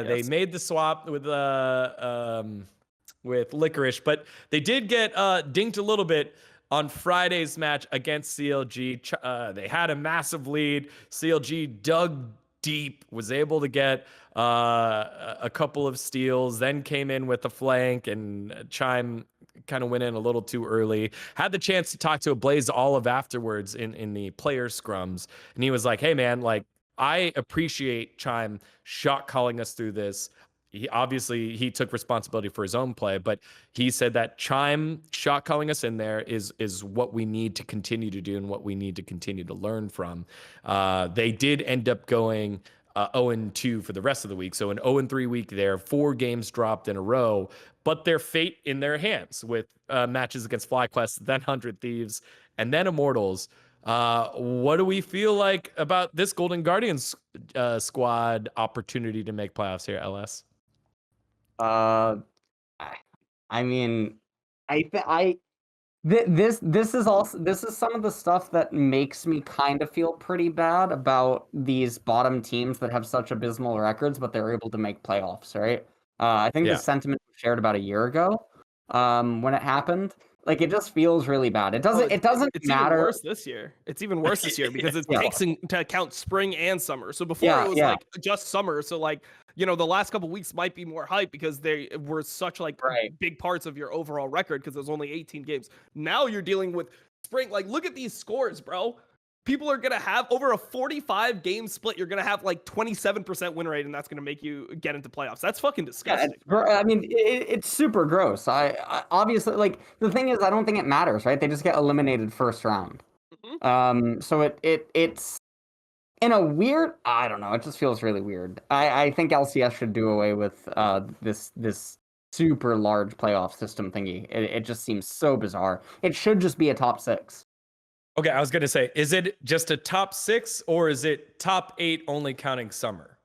They made the swap with Licorice, but they did get dinked a little bit on Friday's match against CLG. They had a massive lead. CLG dug deep, was able to get a couple of steals, then came in with the flank, and Chime kind of went in a little too early. Had the chance to talk to a Blaze Olive afterwards in the player scrums, and he was like, hey man, like, I appreciate Chime shot calling us through this. He took responsibility for his own play, but he said that Chime shot calling us in there is what we need to continue to do and what we need to continue to learn from. They did end up going 0-2 for the rest of the week. So an 0-3 week there, 4 games dropped in a row, but their fate in their hands with matches against FlyQuest, then 100 Thieves, and then Immortals. What do we feel like about this Golden Guardians squad opportunity to make playoffs here, LS? I mean, this is some of the stuff that makes me kind of feel pretty bad about these bottom teams that have such abysmal records, but they're able to make playoffs, right? I think the sentiment was shared about a year ago, when it happened. Like, it just feels really bad. It doesn't It's matter. even worse this year. It's even worse this year because it takes into account spring and summer. So before it was like just summer. So like, you know, the last couple weeks might be more hype because they were such like big parts of your overall record because there's only 18 games. Now you're dealing with spring. Like, look at these scores, bro. People are going to have over a 45 game split. You're going to have like 27% win rate, and that's going to make you get into playoffs. That's fucking disgusting. I mean, it's super gross. I obviously, like, the thing is, I don't think it matters, right? They just get eliminated first round. So it's in a weird, I don't know, it just feels really weird. I think LCS should do away with this super large playoff system thingy. It just seems so bizarre. It should just be a top 6. Okay, I was going to say, is it just a top 6 or is it top 8 only counting summer?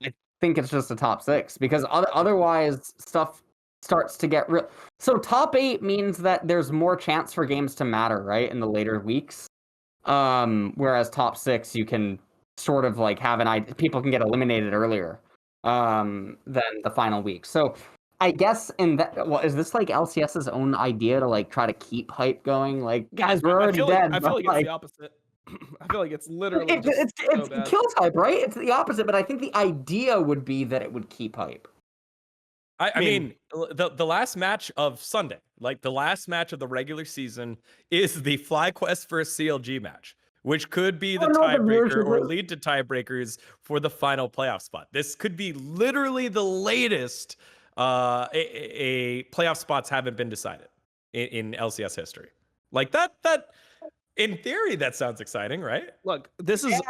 I think it's just a top 6 because otherwise stuff starts to get real. So top 8 means that there's more chance for games to matter, right, in the later weeks. Whereas top 6, you can sort of like have an idea. People can get eliminated earlier than the final week. So I guess is this like LCS's own idea to like try to keep hype going? Like, guys, we're already dead. I feel like it's the opposite. I feel like it's literally it kills hype, right? It's the opposite, but I think the idea would be that it would keep hype. I mean, the last match of Sunday, like the last match of the regular season, is the FlyQuest versus CLG match, which could be the tiebreaker or lead to tiebreakers for the final playoff spot. This could be literally the latest a playoff spots haven't been decided in LCS history. Like that in theory, that sounds exciting, right? Look, this is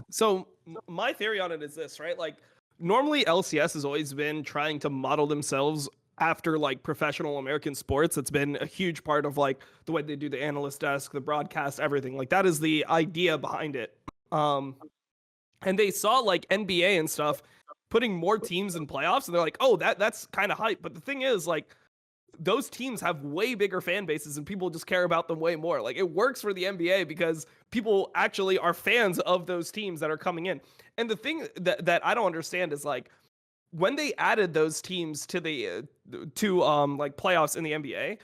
so my theory on it is this, right? Like, normally LCS has always been trying to model themselves after like professional American sports. It's been a huge part of like the way they do the analyst desk, the broadcast, everything. Like, that is the idea behind it. And they saw like NBA and stuff putting more teams in playoffs, and they're like, oh, that's kind of hype. But the thing is, like, those teams have way bigger fan bases and people just care about them way more. Like, it works for the NBA because people actually are fans of those teams that are coming in. And the thing that I don't understand is, like, when they added those teams to the like playoffs in the NBA,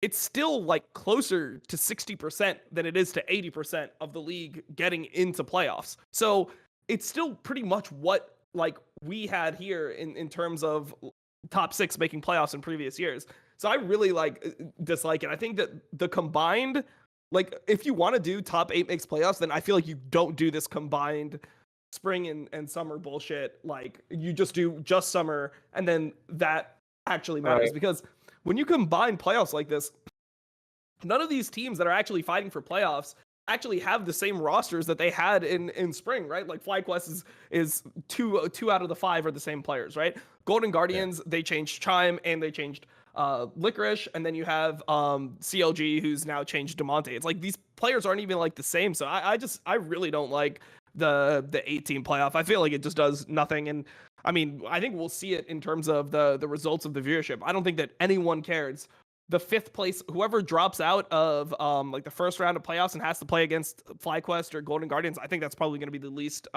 it's still like closer to 60% than it is to 80% of the league getting into playoffs. So it's still pretty much what like we had here in terms of top 6 making playoffs in previous years. So I really like dislike it. I think that the combined, like, if you want to do top 8 makes playoffs, then I feel like you don't do this combined spring and summer bullshit. Like, you just do just summer, and then that actually matters. Right. Because when you combine playoffs like this, none of these teams that are actually fighting for playoffs actually have the same rosters that they had in spring, right? Like, FlyQuest is two out of the 5 are the same players, right? Golden Guardians, they changed Chime and they changed Licorice, and then you have CLG, who's now changed Demonte. It's like these players aren't even like the same. So I really don't like the 18 playoff. I feel like it just does nothing. And I mean, I think we'll see it in terms of the results of the viewership. I don't think that anyone cares. The 5th place, whoever drops out of like the first round of playoffs and has to play against FlyQuest or Golden Guardians, I think that's probably going to be the least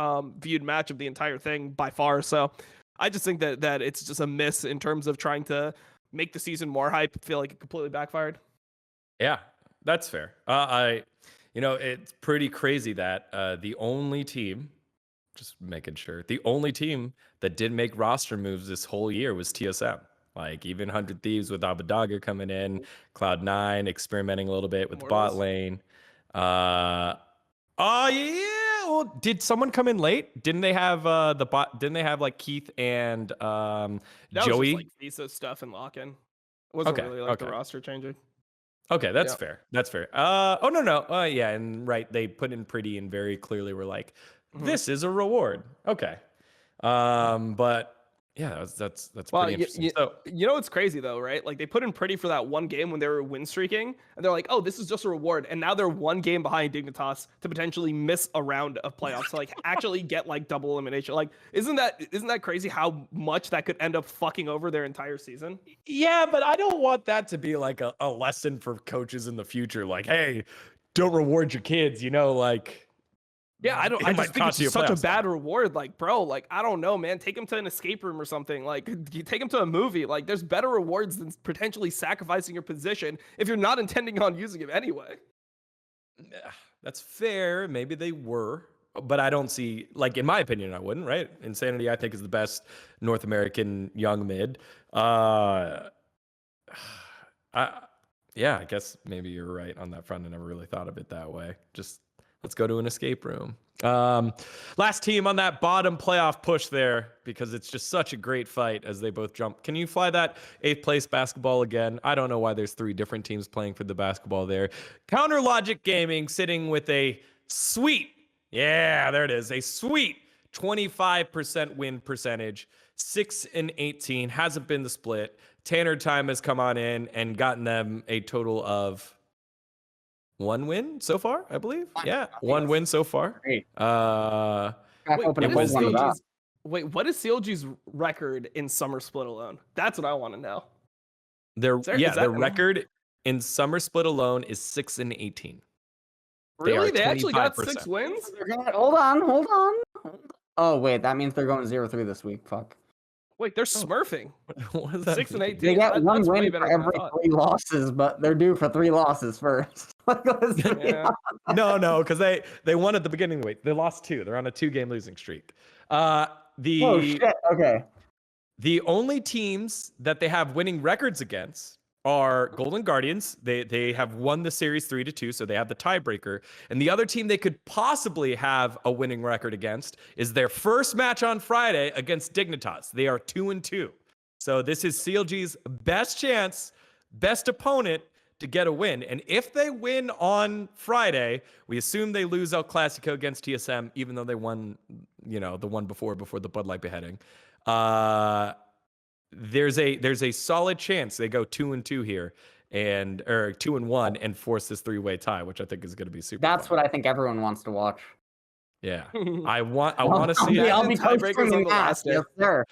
viewed match of the entire thing by far. So I just think that it's just a miss in terms of trying to make the season more hype. I feel like it completely backfired. Yeah, that's fair. It's pretty crazy that the only team, just making sure, the only team that did make roster moves this whole year was TSM. Like even 100 Thieves with Abadaga coming in, Cloud9 experimenting a little bit with the bot lane. Oh yeah. Well, did someone come in late? Didn't they have the bot? Didn't they have like Keith and That Joey? was just like Visa stuff and lock-in. It wasn't Okay, really like the okay. roster changing. Okay, that's Yeah. fair. That's fair. Oh no. Yeah, and right, they put in pretty and very clearly were like, this is a reward. Okay. But yeah, that's Well, pretty interesting. So you know what's crazy though, right? Like they put in pretty for that one game when they were win streaking, and they're like, "Oh, this is just a reward," and now they're one game behind Dignitas to potentially miss a round of playoffs, to like actually get like double elimination. Like, isn't that crazy? How much that could end up fucking over their entire season? yeah, but I don't want that to be like a lesson for coaches in the future. Like, hey, don't reward your kids. Like. Yeah, I It just might think cost it's you a just such a playoff bad reward. Like, bro, like I don't know, man. Take him to an escape room or something. Like, you take him to a movie. Like, there's better rewards than potentially sacrificing your position if you're not intending on using him anyway. That's fair. Maybe they were, but I don't see, like, in my opinion, I wouldn't, right? Insanity, I think, is the best North American young mid. Yeah, I guess maybe you're right on that front. I never really thought of it that way. Just let's go to an escape room. Last team on that bottom playoff push there, because it's just such a great fight as they both jump. Can you fly that 8th place basketball again? I don't know why there's 3 different teams playing for the basketball there. Counter Logic Gaming sitting with a sweet, yeah, there it is, a sweet 25% win percentage, 6-18, hasn't been the split. Tanner Time has come on in and gotten them a total of 1 win so far, I believe. Yeah, 1 win so far. Great. Wait, Open what a is one of that. CLG's, what is CLG's record in summer split alone? That's what I want to know. Their Is that- record in summer split alone is 6-18. Really? They actually got 25%. 6 wins? Hold on. Oh wait, that means they're going 0-3 this week. Fuck. Wait, they're smurfing. What does that 6 and mean? 18. They get one That's way win better for than I every thought. 3 losses, but they're due for 3 losses first. Yeah. No, because they won at the beginning. Wait, they lost 2. They're on a 2-game losing streak. Oh shit. Okay. The only teams that they have winning records against are Golden Guardians. They have won the series 3-2, so they have the tiebreaker. And the other team they could possibly have a winning record against is their first match on Friday against Dignitas. They are 2-2. So this is CLG's best chance, best opponent to get a win. And if they win on Friday, we assume they lose El Clasico against TSM, even though they won, the one before the Bud Light beheading. There's a solid chance they go 2-2 here, or 2-1, and force this 3-way tie, which I think is going to be super. That's fun. what I think everyone wants to watch. Yeah, I want to see it. I'll be Tiebreakers posting on the last day. Yes, sir.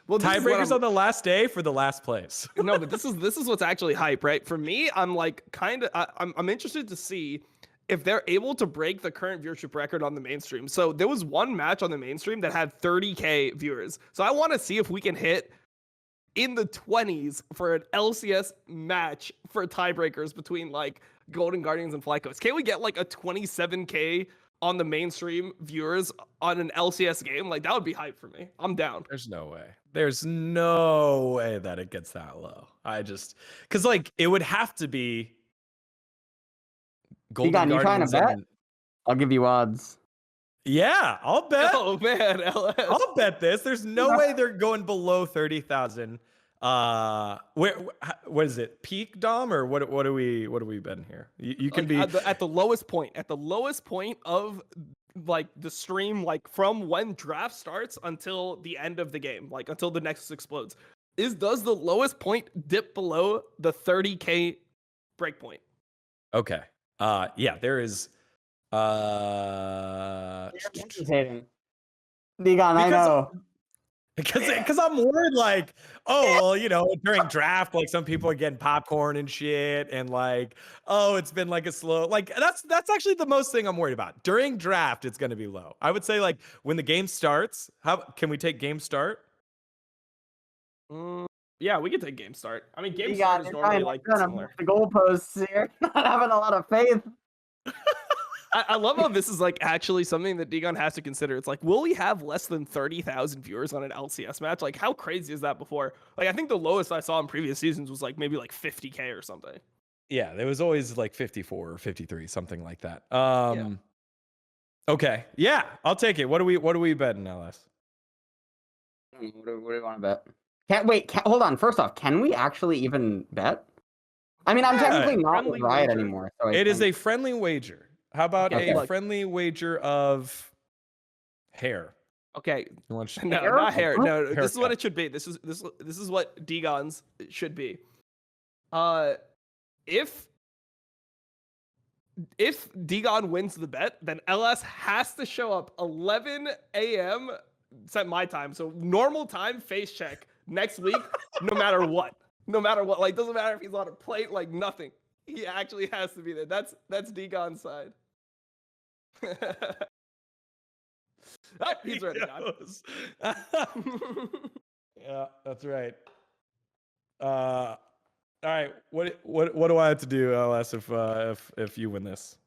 Well, this is what Tiebreakers I'm- on the last day for the last place. No, but this is what's actually hype, right? For me, I'm like I'm interested to see if they're able to break the current viewership record on the mainstream. So there was one match on the mainstream that had 30K viewers. So I want to see if we can hit in the 20s for an LCS match for tiebreakers between like Golden Guardians and FlyQuest. Can we get like a 27K on the mainstream viewers on an LCS game? Like that would be hype for me. I'm down. There's no way. There's no way that it gets that low. Because like it would have to be Golden dGon, you trying to Guardians. bet? I'll give you odds. Yeah, I'll bet. Oh man, LS. I'll bet this. There's no way they're going below 30,000. What is it? Peak Dom, or what do we betting here? You can Like, be at the lowest point of like the stream, like from when draft starts until the end of the game, like until the Nexus explodes. Does the lowest point dip below the 30K breakpoint? okay. Yeah, there is hesitating. dGon, I know. Because I'm worried, like, oh, well, you know, during draft, like some people are getting popcorn and shit, and like, oh, it's been like a slow, like that's actually the most thing I'm worried about. During draft, it's gonna be low. I would say like when the game starts, how can we take game start? Yeah, we can take game start. I mean, game dGon, start is you're normally trying like to similar. move the goalposts here. Not having a lot of faith. I love how this is like actually something that dGon has to consider. It's like, will we have less than 30,000 viewers on an LCS match? Like, how crazy is that before? Like, I think the lowest I saw in previous seasons was like maybe like 50K or something. Yeah, there was always like 54 or 53, something like that. Yeah. Okay, yeah, I'll take it. What do we betting, LS? What do you want to bet? Hold on. First off, can we actually even bet? I mean, I'm Yeah, technically not with friendly Riot wager. anymore. So It is a friendly wager. How about Okay, a look. friendly wager of hair? Okay, You want no, Hair? not hair. No, this is Haircut. what it should be. This is what dGon's should be. If dGon wins the bet, then LS has to show up 11 a.m. set my time. So normal time, face check next week, no matter what. No matter what. Like, doesn't matter if he's on a plate, like nothing. He actually has to be there. That's dGon's side. Oh, he's ready. Yeah, that's right. All right. What do I have to do, LS, if you win this?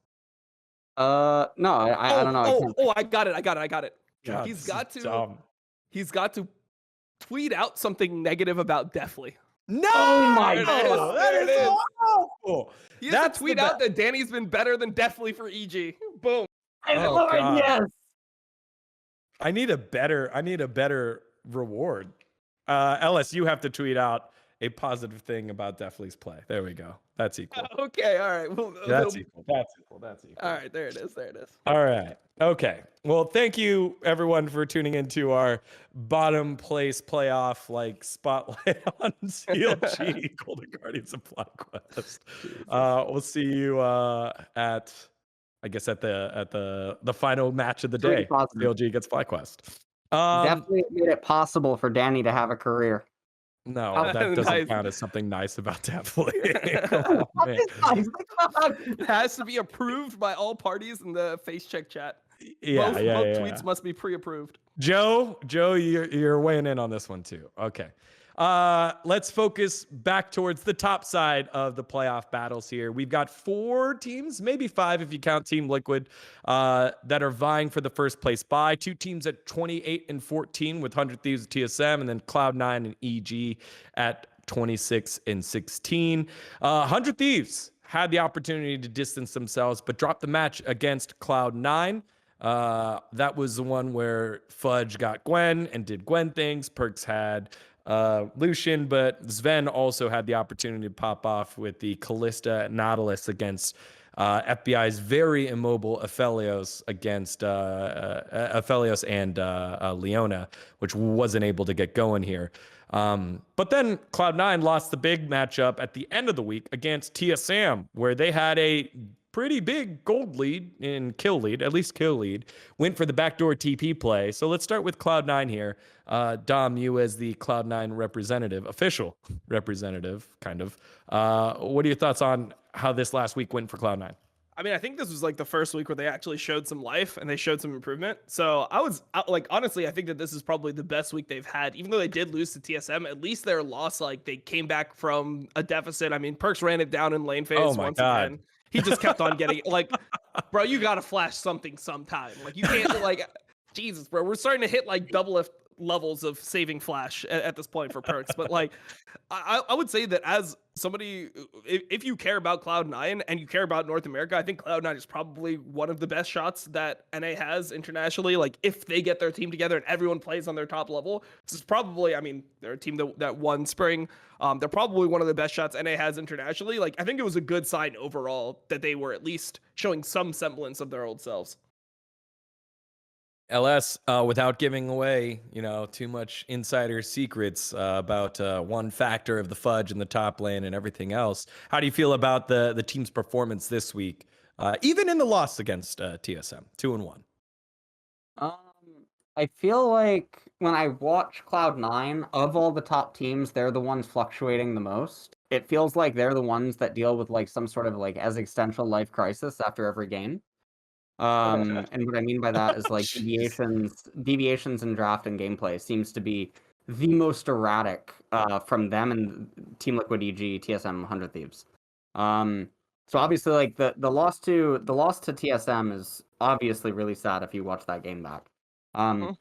No, I don't know. I got it. God, He's this got is to dumb. he's got to tweet out something negative about Deathly. No! Oh my God. That There it is is. awful. He has That's to tweet out that Danny's been better than Deathly for EG. Boom. Oh, God. Yes. I need a better reward. LS, you have to tweet out a positive thing about Deathly's play. There we go. That's equal. Okay, all right. Well, That's equal. all right, there it is. All right. Okay. Well, thank you everyone for tuning into our bottom place playoff like spotlight on CLG Golden Guardians of FlyQuest. We'll see you at the final match of the Really day. positive. CLG gets FlyQuest. Definitely made it possible for Danny to have a career. No, that doesn't Nice. count as something nice about Deathly. Come on, man. It has to be approved by all parties in the face check chat. Yeah, both yeah. tweets must be pre-approved. Joe, you're weighing in on this one too. Okay. Let's focus back towards the top side of the playoff battles here. We've got 4 teams, maybe 5 if you count Team Liquid, that are vying for the first place bye. 2 teams at 28 and 14 with 100 Thieves at TSM, and then Cloud9 and EG at 26 and 16. 100 Thieves had the opportunity to distance themselves, but dropped the match against Cloud9. That was the one where Fudge got Gwen and did Gwen things. Perks had Lucian, but Sven also had the opportunity to pop off with the Callista Nautilus against FBI's very immobile Aphelios against Aphelios and Leona, which wasn't able to get going here. But then Cloud9 lost the big matchup at the end of the week against TSM, where they had a pretty big gold lead in kill lead, at least kill lead, went for the backdoor TP play. So let's start with Cloud9 here. Dom, you as the Cloud9 official representative, kind of. What are your thoughts on how this last week went for Cloud9? I mean, I think this was like the first week where they actually showed some life and they showed some improvement. So honestly, I think that this is probably the best week they've had. Even though they did lose to TSM, at least their loss, like they came back from a deficit. I mean, Perks ran it down in lane phase once again. He just kept on getting like, bro, you got to flash something sometime. Like you can't like, Jesus, bro, we're starting to hit like double levels of saving flash at this point for Perks. But like, I would say that as somebody, if you care about Cloud9 and you care about North America, I think Cloud9 is probably one of the best shots that NA has internationally. Like if they get their team together and everyone plays on their top level, this is probably, I mean, they're a team that won spring. They're probably one of the best shots NA has internationally. Like I think it was a good sign overall that they were at least showing some semblance of their old selves. LS, without giving away, too much insider secrets about one factor of the Fudge in the top lane and everything else, how do you feel about the team's performance this week, even in the loss against TSM, 2-1? Um, I feel like when I watch Cloud9, of all the top teams, they're the ones fluctuating the most. It feels like they're the ones that deal with like some sort of like existential life crisis after every game. And what I mean by that is like Jeez. deviations in draft and gameplay seems to be the most erratic from them and Team Liquid EG, TSM, 100 Thieves. So obviously like the loss to TSM is obviously really sad if you watch that game back. Mhm.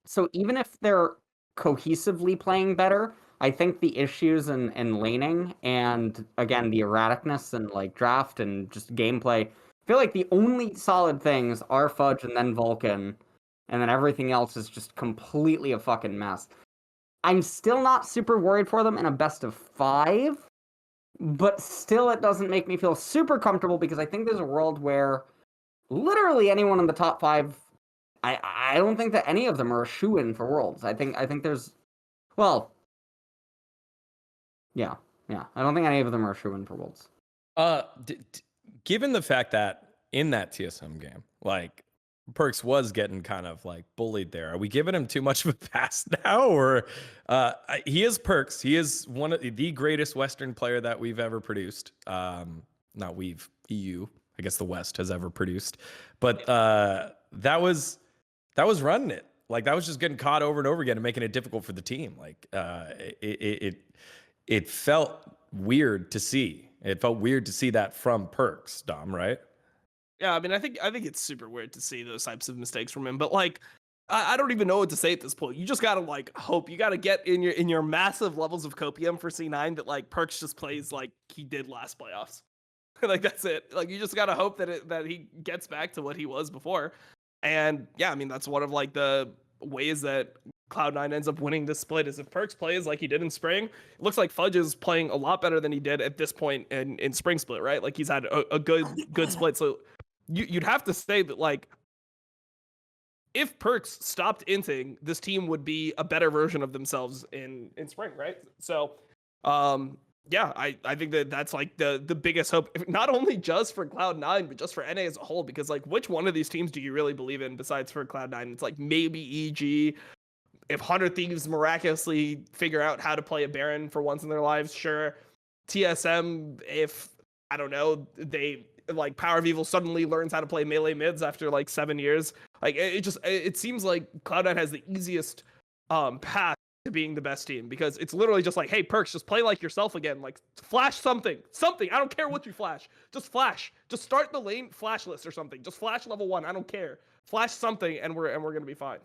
So even if they're cohesively playing better, I think the issues in laning and again the erraticness and like draft and just gameplay, I feel like the only solid things are Fudge and then Vulcan, and then everything else is just completely a fucking mess. I'm still not super worried for them in a best of 5, but still it doesn't make me feel super comfortable because I think there's a world where literally anyone in the top 5, I don't think that any of them are a shoo-in for Worlds. I think there's, well, yeah. I don't think any of them are a shoo-in for Worlds. Given the fact that in that TSM game, like Perks was getting kind of like bullied there, are we giving him too much of a pass now? Or he is Perks. He is one of the greatest Western player that we've ever produced. Not we've, EU, I guess the West has ever produced. But that was running it. Like that was just getting caught over and over again and making it difficult for the team. Like it felt weird to see. It felt weird to see that from Perks, Dom, right? Yeah, I mean, I think it's super weird to see those types of mistakes from him. But like, I don't even know what to say at this point. You just gotta like hope. You gotta get in your massive levels of copium for C9 that like Perks just plays like he did last playoffs. Like that's it. Like you just gotta hope that he gets back to what he was before. And yeah, I mean that's one of like the ways that Cloud9 ends up winning this split is if Perks plays like he did in spring. It looks like Fudge is playing a lot better than he did at this point in spring split, right? Like he's had a good split. So you'd have to say that like if Perks stopped inting, this team would be a better version of themselves in spring, right? So yeah, I think that's like the biggest hope, not only just for Cloud9, but just for NA as a whole, because like which one of these teams do you really believe in besides for Cloud9? It's like maybe EG. If 100 Thieves miraculously figure out how to play a Baron for once in their lives, sure. TSM, if, I don't know, they like Power of Evil suddenly learns how to play melee mids after like 7 years. Like it seems like Cloud9 has the easiest path to being the best team because it's literally just like, hey, Perks, just play like yourself again. Like flash something. I don't care what you flash. Just flash. Just start the lane flash list or something. Just flash level 1. I don't care. Flash something and we're gonna be fine.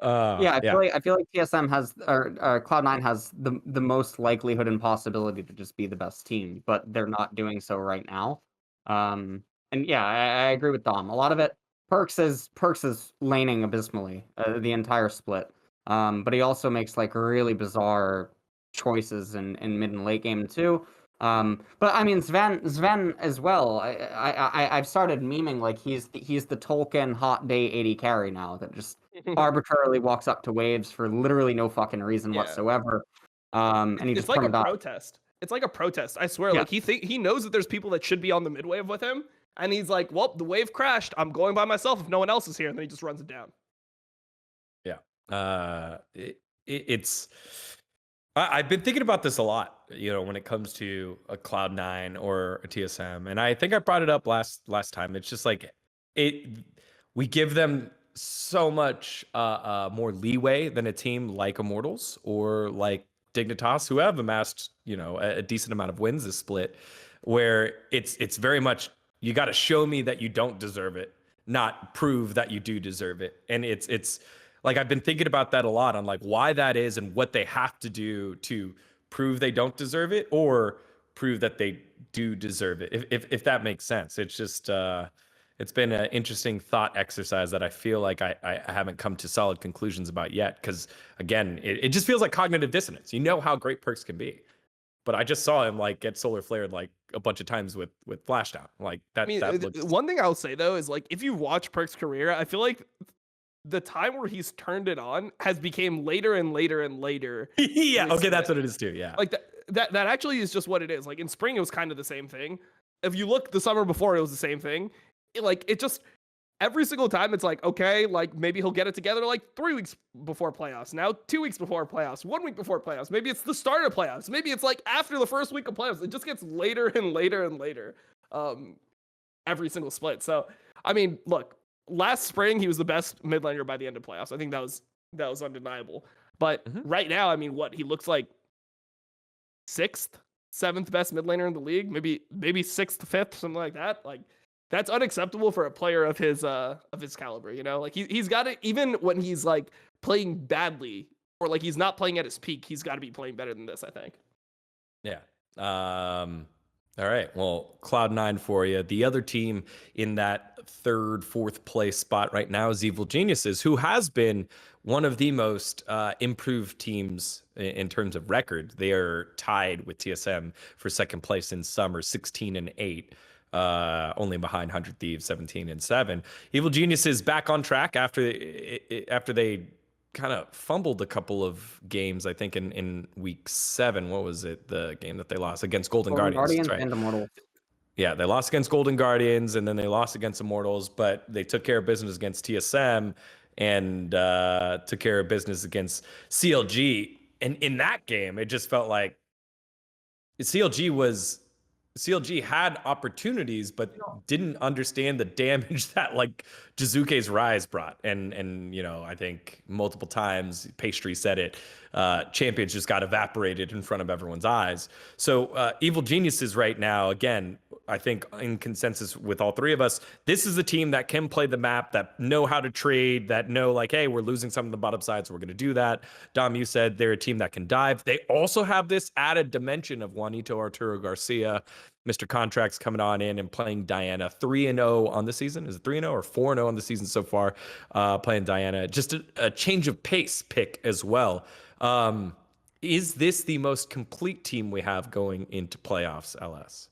Yeah, I feel like TSM has or Cloud9 has the most likelihood and possibility to just be the best team, but they're not doing so right now. And yeah, I agree with Dom. A lot of it, Perks is laning abysmally the entire split. But he also makes like really bizarre choices in mid and late game too. But I mean Sven as well. I've started memeing like he's the Tolkien hot day 80 carry now that just arbitrarily walks up to waves for literally no fucking reason whatsoever. And he It's just like a permadeath. protest. It's like a protest. I swear. Yeah. Like he knows that there's people that should be on the mid wave with him, and he's like, "Well, the wave crashed. I'm going by myself if no one else is here." And then he just runs it down. Yeah. It's. I've been thinking about this a lot, you know, when it comes to a Cloud9 or a TSM, and I think I brought it up last time. It's just like we give them so much more leeway than a team like Immortals or like Dignitas, who have amassed, you know, a decent amount of wins this split, where it's very much you got to show me that you don't deserve it, not prove that you do deserve it, and it's like I've been thinking about that a lot on like why that is and what they have to do to prove they don't deserve it or prove that they do deserve it. If that makes sense. It's just it's been an interesting thought exercise that I feel like I haven't come to solid conclusions about yet. Because again, it just feels like cognitive dissonance. You know how great Perks can be, but I just saw him like get solar flared like a bunch of times with Flashdown. Like that. I mean, that looks... one thing I'll say though is like if you watch Perk's career, I feel like the time where he's turned it on has become later and later and later. Yeah, okay, that's what it is too. Yeah, like that actually is just what it is. Like in spring, it was kind of the same thing. If you look the summer before, it was the same thing. It just every single time it's like, okay, like maybe he'll get it together like 3 weeks before playoffs. Now 2 weeks before playoffs, 1 week before playoffs. Maybe it's the start of playoffs. Maybe it's like after the first week of playoffs. It just gets later and later and later. Every single split. So, I mean, look, last spring he was the best mid laner by the end of playoffs. I think that was undeniable. But right now, I mean, what he looks like 6th, 7th best mid laner in the league, maybe 6th, 5th, something like that. Like that's unacceptable for a player of his caliber, you know? Like he's got it even when he's like playing badly or like he's not playing at his peak, he's got to be playing better than this, I think. Yeah. All right. Well, Cloud9 for you. The other team in that 3rd, 4th place spot right now is Evil Geniuses, who has been one of the most improved teams in terms of record. They are tied with TSM for 2nd place in summer, 16-8. Only behind 100 Thieves, 17-7. Evil Geniuses back on track after they kind of fumbled a couple of games, I think in week 7. What was it? The game that they lost against Golden Guardians, right? And Immortals. Yeah, they lost against Golden Guardians and then they lost against Immortals, but they took care of business against TSM and took care of business against CLG. And in that game, it just felt like CLG had opportunities, but didn't understand the damage that like Jizuke's Rise brought. And you know, I think multiple times Pastry said it, champions just got evaporated in front of everyone's eyes. So Evil Geniuses right now, again, I think in consensus with all 3 of us, this is a team that can play the map, that know how to trade, that know like, hey, we're losing some of the bottom side, so we're going to do that. Dom, you said they're a team that can dive. They also have this added dimension of Juanito Arturo Garcia, Mr. Contracts coming on in and playing Diana. 3-0 on the season. Is it 3-0 or 4-0 on the season so far? Playing Diana. Just a change of pace pick as well. Is this the most complete team we have going into playoffs, LS?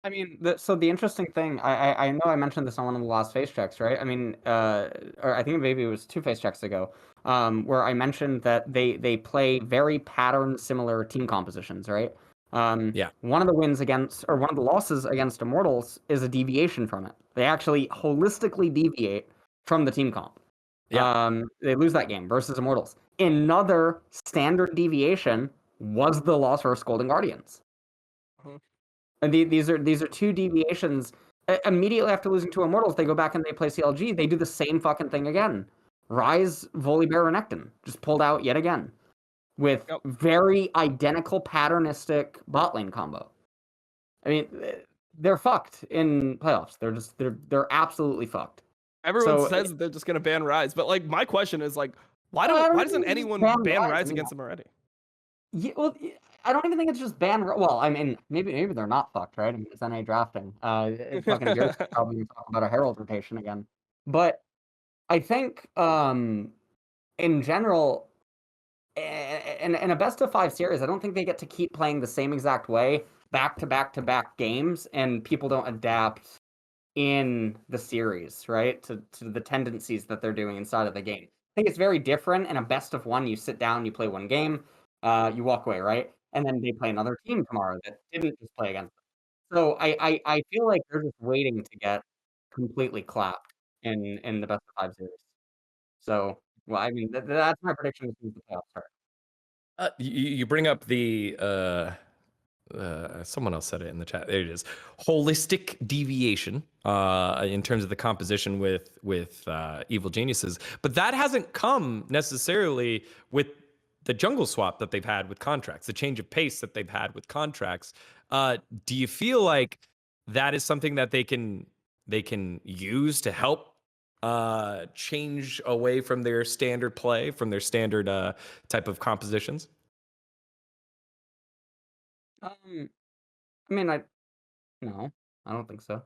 I mean, so the interesting thing, I know I mentioned this on one of the last face checks, right? I mean, or I think maybe it was 2 face checks ago, where I mentioned that they play very pattern similar team compositions, right? Yeah. One of the wins against, or one of the losses against Immortals is a deviation from it. They actually holistically deviate from the team comp. Yeah. They lose that game versus Immortals. Another standard deviation was the loss versus Golden Guardians. And these are 2 deviations. Immediately after losing to Immortals, they go back and they play CLG. They do the same fucking thing again. Rise, Volibear, Renekton just pulled out yet again with very identical patternistic bot lane combo. I mean, they're fucked in playoffs. They're absolutely fucked. Everyone says that they're just gonna ban Rise, but like my question is like, why doesn't anyone ban Rise against them already? Yeah, well, I don't even think it's just ban. Well, I mean, maybe they're not fucked, right? I mean, it's NA drafting. It's fucking Gears probably gonna talk about a Herald rotation again. But I think, in general, in a best of 5 series, I don't think they get to keep playing the same exact way back to back to back games, and people don't adapt in the series, right? To the tendencies that they're doing inside of the game. I think it's very different. In a best of 1, you sit down, you play 1 game, you walk away, right? And then they play another team tomorrow that didn't just play against them. So I feel like they're just waiting to get completely clapped in the best of 5 series. So, well, I mean, that's my prediction as soon as the playoffs start. You bring up the someone else said it in the chat. There it is. Holistic deviation in terms of the composition with Evil Geniuses, but that hasn't come necessarily with the jungle swap that they've had with contracts, the change of pace that they've had with contracts. Do you feel like that is something that they can use to help change away from their standard play, from their standard type of compositions? I mean, no, I don't think so.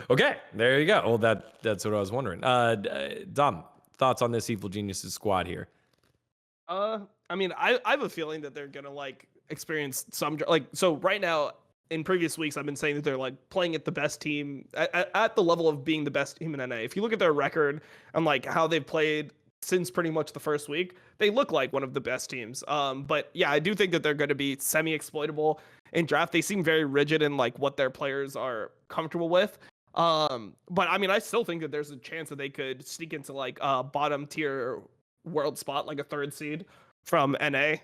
Okay, there you go. Well, that's what I was wondering. Dom, thoughts on this Evil Geniuses squad here? I mean, I have a feeling that they're gonna like experience some like, so right now in previous weeks I've been saying that they're like playing at the best team at the level of being the best team in NA. If you look at their record and like how they've played since pretty much the first week, they look like one of the best teams. But yeah, I do think that they're going to be semi-exploitable in draft. They seem very rigid in like what their players are comfortable with. But I mean, I still think that there's a chance that they could sneak into like a bottom tier world spot, like a third seed from NA.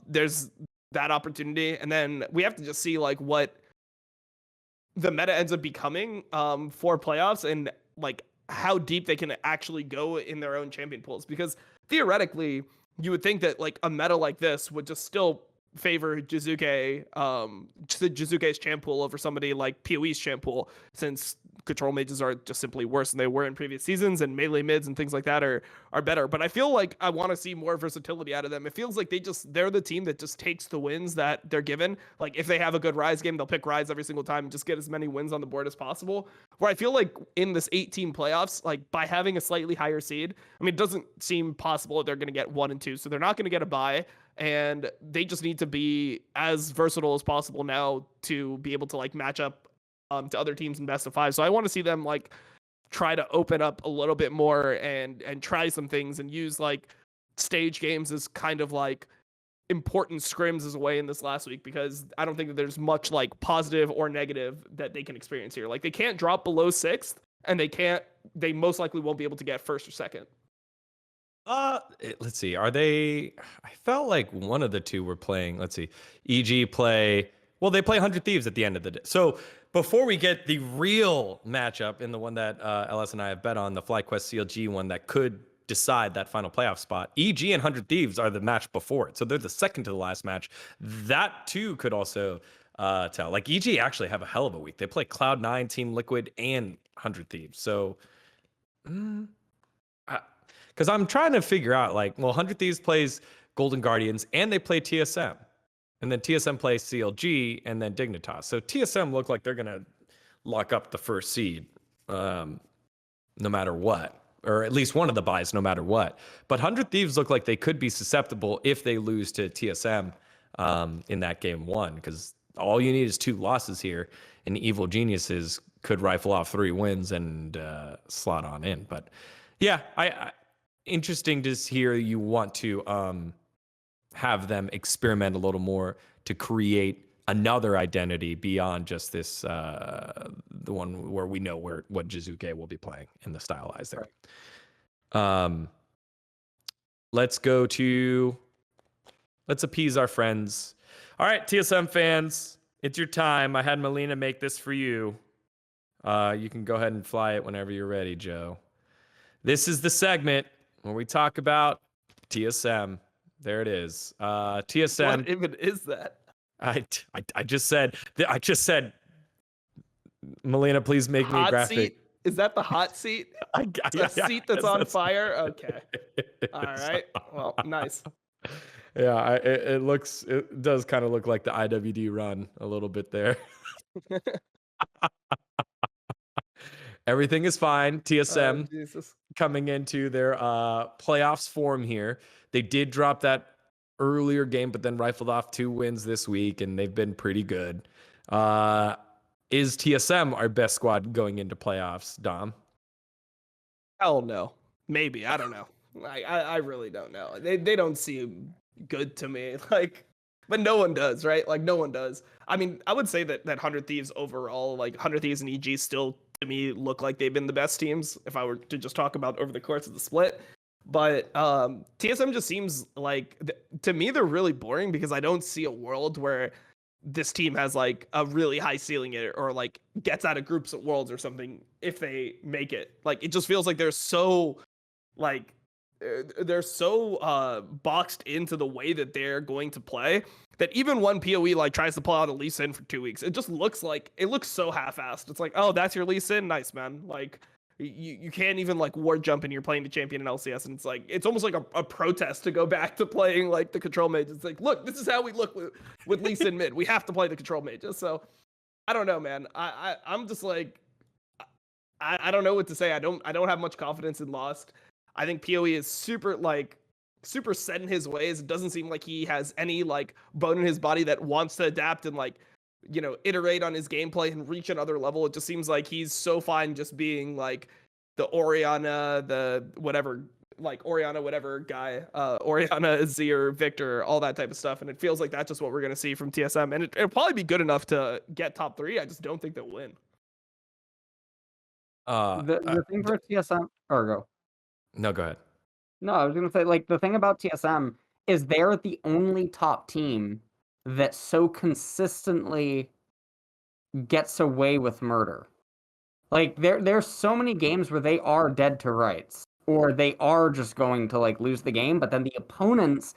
There's that opportunity, and then we have to just see like what the meta ends up becoming for playoffs, and like how deep they can actually go in their own champion pools, because theoretically you would think that like a meta like this would just still favor Jizuke's champ pool over somebody like PoE's champ pool, since control mages are just simply worse than they were in previous seasons, and melee mids and things like that are better. But I feel like I want to see more versatility out of them. It feels like they're the team that just takes the wins that they're given. Like if they have a good Rise game, they'll pick Rise every single time and just get as many wins on the board as possible. Where I feel like in this 8-team playoffs, like by having a slightly higher seed, I mean, it doesn't seem possible that they're going to get 1 and 2, so they're not going to get a bye. And they just need to be as versatile as possible now to be able to like match up to other teams in best of 5. So I want to see them like try to open up a little bit more and try some things and use like stage games as kind of like important scrims as a way in this last week, because I don't think that there's much like positive or negative that they can experience here. Like they can't drop below 6th, and they most likely won't be able to get 1st or 2nd. Let's see. Are they? I felt like one of the two were playing. Let's see. EG play. Well, they play 100 Thieves at the end of the day. So before we get the real matchup in the one that LS and I have bet on, the FlyQuest CLG one that could decide that final playoff spot, EG and 100 Thieves are the match before it. So they're the second to the last match. That too could also tell. Like EG actually have a hell of a week. They play Cloud9, Team Liquid, and 100 Thieves. So. Because I'm trying to figure out, like, well, 100 Thieves plays Golden Guardians, and they play TSM. And then TSM plays CLG, and then Dignitas. So TSM look like they're going to lock up the first seed no matter what. Or at least one of the buys, no matter what. But 100 Thieves look like they could be susceptible if they lose to TSM in that game 1. Because all you need is 2 losses here, and Evil Geniuses could rifle off 3 wins and slot on in. But yeah, interesting to hear you want to have them experiment a little more to create another identity beyond just this the one where we know what Jizuke will be playing in the stylized there. Right. Let's appease our friends. All right, TSM fans, it's your time. I had Melina make this for you. You can go ahead and fly it whenever you're ready, Joe. This is the segment when we talk about TSM. There it is. TSM. What even is that? I just said. Melina, please make me a graphic. Seat? Is that the hot seat? A seat that's on fire? Okay. All right. Well, nice. Yeah, it does kind of look like the IWD run a little bit there. Everything is fine. TSM coming into their playoffs form here. They did drop that earlier game, but then rifled off 2 wins this week, and they've been pretty good. Is TSM our best squad going into playoffs, Dom? Hell no. Maybe. I don't know. I really don't know. They don't seem good to me. Like, but no one does, right? Like, no one does. I mean, I would say that 100 Thieves overall, like 100 Thieves and EG still, to me, look like they've been the best teams if I were to just talk about over the course of the split. But TSM just seems like, to me, they're really boring, because I don't see a world where this team has like a really high ceiling or like gets out of groups at Worlds or something if they make it. Like, it just feels like they're so boxed into the way that they're going to play, that even when PoE like tries to pull out a Lee Sin for 2 weeks, it just looks so half-assed. It's like, oh, that's your Lee Sin? Nice, man. Like, you can't even like ward jump and you're playing the champion in LCS, and it's like, it's almost like a protest to go back to playing like the control mage. It's like, look, this is how we look with Lee Sin mid. We have to play the control mages. So I don't know, man. I'm just like, I don't know what to say. I don't have much confidence in Lost. I think PoE is super set in his ways. It doesn't seem like he has any like bone in his body that wants to adapt and like, you know, orientate on his gameplay and reach another level. It just seems like he's so fine just being like the Orianna, whatever guy, Orianna, Azir, Victor, all that type of stuff. And it feels like that's just what we're going to see from TSM. And it'll probably be good enough to get top 3. I just don't think they'll win. The thing for TSM, or go. No, go ahead. No, I was gonna say, like, the thing about TSM is they're the only top team that so consistently gets away with murder. Like, there's so many games where they are dead to rights, or they are just going to, like, lose the game, but then the opponents,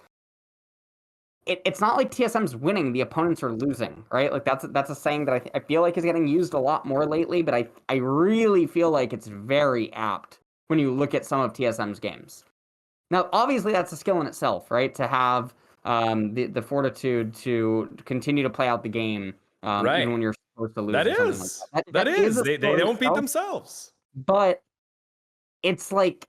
it's not like TSM's winning, the opponents are losing, right? Like, that's a saying that I feel like is getting used a lot more lately, but I really feel like it's very apt when you look at some of TSM's games. Now, obviously, that's a skill in itself, right? To have the fortitude to continue to play out the game, Right. even when you're supposed to lose That or something like is. that. That is. a They skill in don't beat itself, themselves. but it's like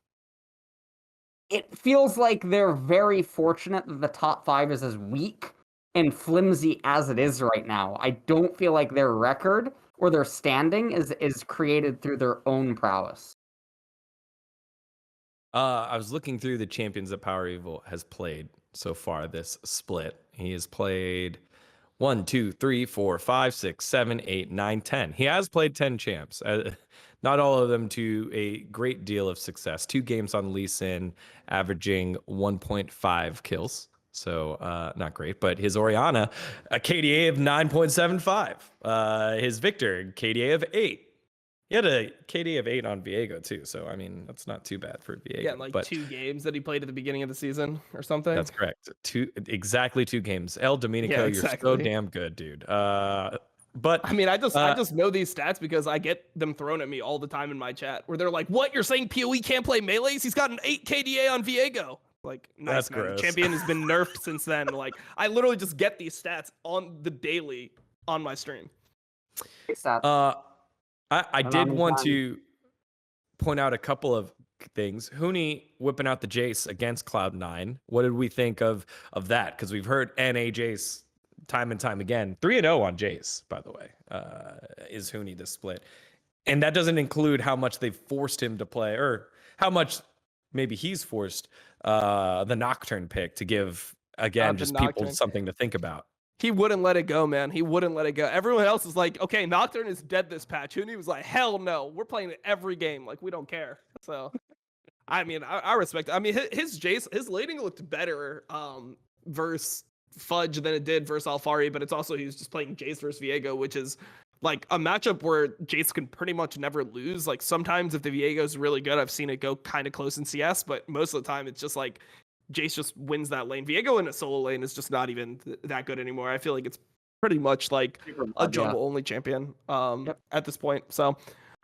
it feels like they're very fortunate that the top 5 is as weak and flimsy as it is right now. I don't feel like their record or their standing is created through their own prowess. I was looking through the champions that Power Evil has played so far this split. He has played 1, 2, 3, 4, 5, 6, 7, 8, 9, 10. He has played 10 champs. Not all of them to a great deal of success. 2 games on Lee Sin, averaging 1.5 kills. So not great. But his Orianna, a KDA of 9.75. His Victor, KDA of 8. He had a KD of 8 on Viego too, so I mean that's not too bad for Viego. Yeah, like 2 games that he played at the beginning of the season or something. That's correct. Exactly 2 games. El Domenico, Yeah, exactly. You're so damn good, dude. But I mean, I just know these stats because I get them thrown at me all the time in my chat, where they're like, "What? You're saying PoE can't play melees? He's got an 8 KDA on Viego." Like, nice, that's man. gross. Champion has been nerfed since then. Like, I literally just get these stats on the daily on my stream. I did want to point out a couple of things. Huni whipping out the Jace against Cloud9. What did we think of that? Because we've heard NA Jace time and time again. 3-0 on Jace, by the way, is Huni this split. And that doesn't include how much they've forced him to play, or how much maybe he's forced the Nocturne pick to give, again, just people something to think about. He wouldn't let it go, man. He wouldn't let it go. Everyone else is like, okay, Nocturne is dead this patch. Huni was like, hell no. We're playing it every game. Like, we don't care. So, I mean, I respect it. I mean, his Jace, his laning looked better versus Fudge than it did versus Alfari, but it's also he was just playing Jace versus Viego, which is like a matchup where Jace can pretty much never lose. Like, sometimes if the Viego's really good, I've seen it go kind of close in CS, but most of the time it's just like Jace just wins that lane. Viego in a solo lane is just not even that good anymore. I feel like it's pretty much like a jungle-only champion at this point. So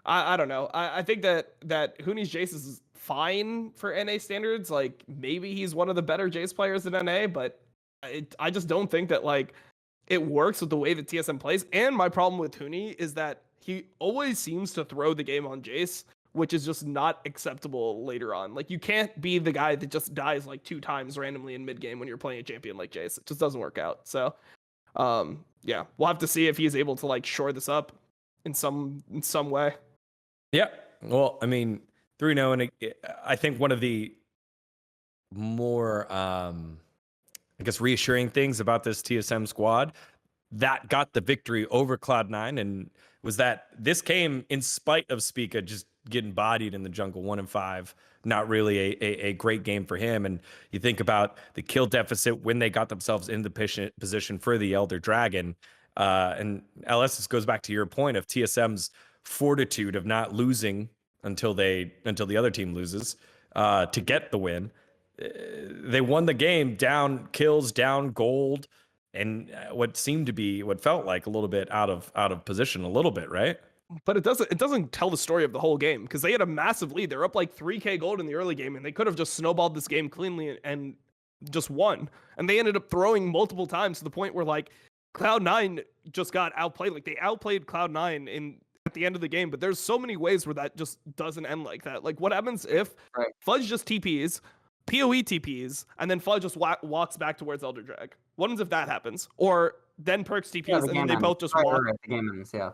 I don't know. I think that Huni's Jace is fine for NA standards. Like, maybe he's one of the better Jace players in NA, but I just don't think that, like, it works with the way that TSM plays. And my problem with Huni is that he always seems to throw the game on Jace, which is just not acceptable later on. Like, you can't be the guy that just dies like 2 times randomly in mid game when you're playing a champion like Jace. It just doesn't work out. So, yeah, we'll have to see if he's able to like shore this up in some way. Yeah. Well, I mean, 3-0, and I think one of the more, I guess, reassuring things about this TSM squad that got the victory over Cloud9 and was that this came in spite of Spica just getting bodied in the jungle 1-5. Not really a great game for him. And you think about the kill deficit when they got themselves in the position for the Elder Dragon. And LS, this goes back to your point of TSM's fortitude of not losing until the other team loses to get the win. They won the game down kills, down gold, and what felt like a little bit out of position, a little bit, right? But it doesn't tell the story of the whole game, because they had a massive lead. They're up like 3k gold in the early game, and they could have just snowballed this game cleanly and just won. And they ended up throwing multiple times to the point where like Cloud9 just got outplayed. Like, they outplayed Cloud9 at the end of the game. But there's so many ways where that just doesn't end like that. Like, what happens if Fudge just TPs, PoE TPs, and then Fudge just walks back towards Elder Drag? What happens if that happens? Or then Perks TPs and then they both just walk. The game ends, yeah.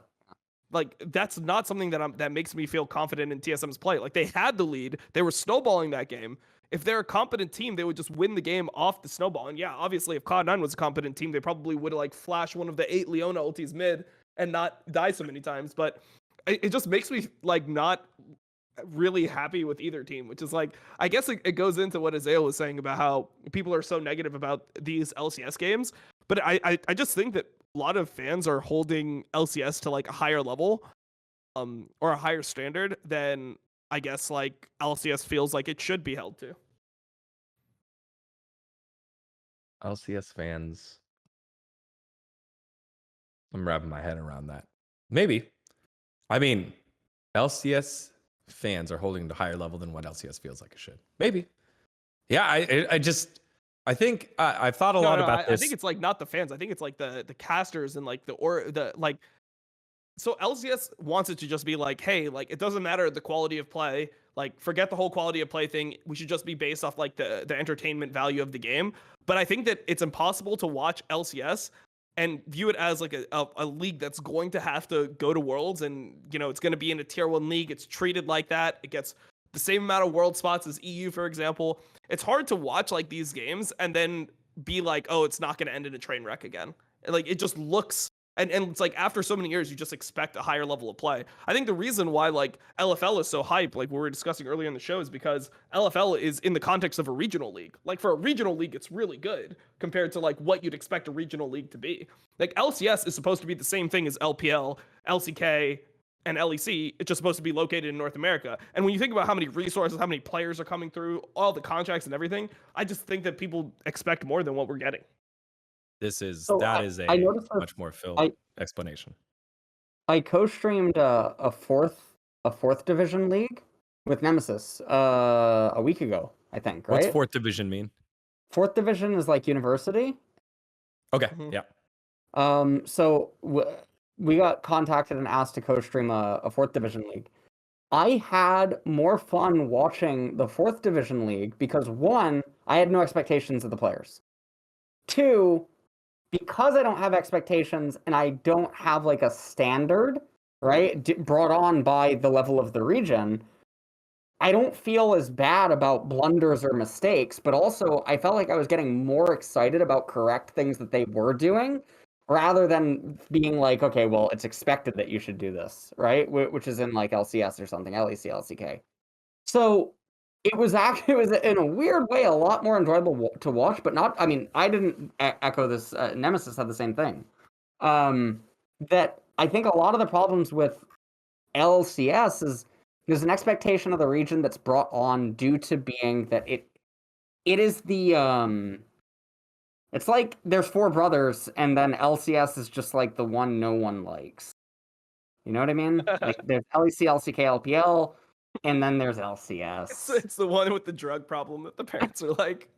Like, that's not something that makes me feel confident in TSM's play. Like, they had the lead. They were snowballing that game. If they're a competent team, they would just win the game off the snowball. And yeah, obviously, if Cloud9 was a competent team, they probably would have like flashed one of the 8 Leona ultis mid and not die so many times. But it just makes me like not really happy with either team, which is like, I guess it goes into what Azale was saying about how people are so negative about these LCS games. But I just think that a lot of fans are holding LCS to like a higher level, or a higher standard than I guess like LCS feels like it should be held to. LCS fans. I'm wrapping my head around that. Maybe. I mean, LCS fans are holding to higher level than what LCS feels like it should. Maybe. Yeah, I think I've thought a lot about this. I think it's like not the fans. I think it's like the casters and like the like. So LCS wants it to just be like, hey, like it doesn't matter the quality of play. Like forget the whole quality of play thing. We should just be based off like the entertainment value of the game. But I think that it's impossible to watch LCS and view it as like a league that's going to have to go to Worlds, and it's going to be in a tier 1 league. It's treated like that. It gets the same amount of world spots as EU, for example. It's hard to watch like these games and then be like, oh, it's not going to end in a train wreck again. Like it just looks. And it's like after so many years, you just expect a higher level of play. I think the reason why like LFL is so hype, like we were discussing earlier in the show, is because LFL is in the context of a regional league. Like for a regional league, it's really good compared to like what you'd expect a regional league to be. Like LCS is supposed to be the same thing as LPL, LCK, and LEC. It's just supposed to be located in North America. And when you think about how many resources, how many players are coming through, all the contracts and everything, I just think that people expect more than what we're getting. That is a much more filled explanation. I co-streamed a fourth division league with Nemesis a week ago, I think. Right? What's 4th division mean? 4th division is like university. Okay. Mhm. Yeah. So we got contacted and asked to co-stream a 4th division league. I had more fun watching the 4th division league because 1, I had no expectations of the players. 2, because I don't have expectations and I don't have like a standard, right, brought on by the level of the region, I don't feel as bad about blunders or mistakes, but also I felt like I was getting more excited about correct things that they were doing rather than being like, okay, well, it's expected that you should do this, right? Which is in like LCS or something, LEC, LCK. So it was in a weird way a lot more enjoyable to watch, but not. I mean, I didn't echo this. Nemesis had the same thing. That I think a lot of the problems with LCS is there's an expectation of the region that's brought on due to being that it is the It's like there's 4 brothers, and then LCS is just like the one no one likes. You know what I mean? Like there's LEC, LCK, LPL. And then there's LCS. It's the one with the drug problem that the parents are like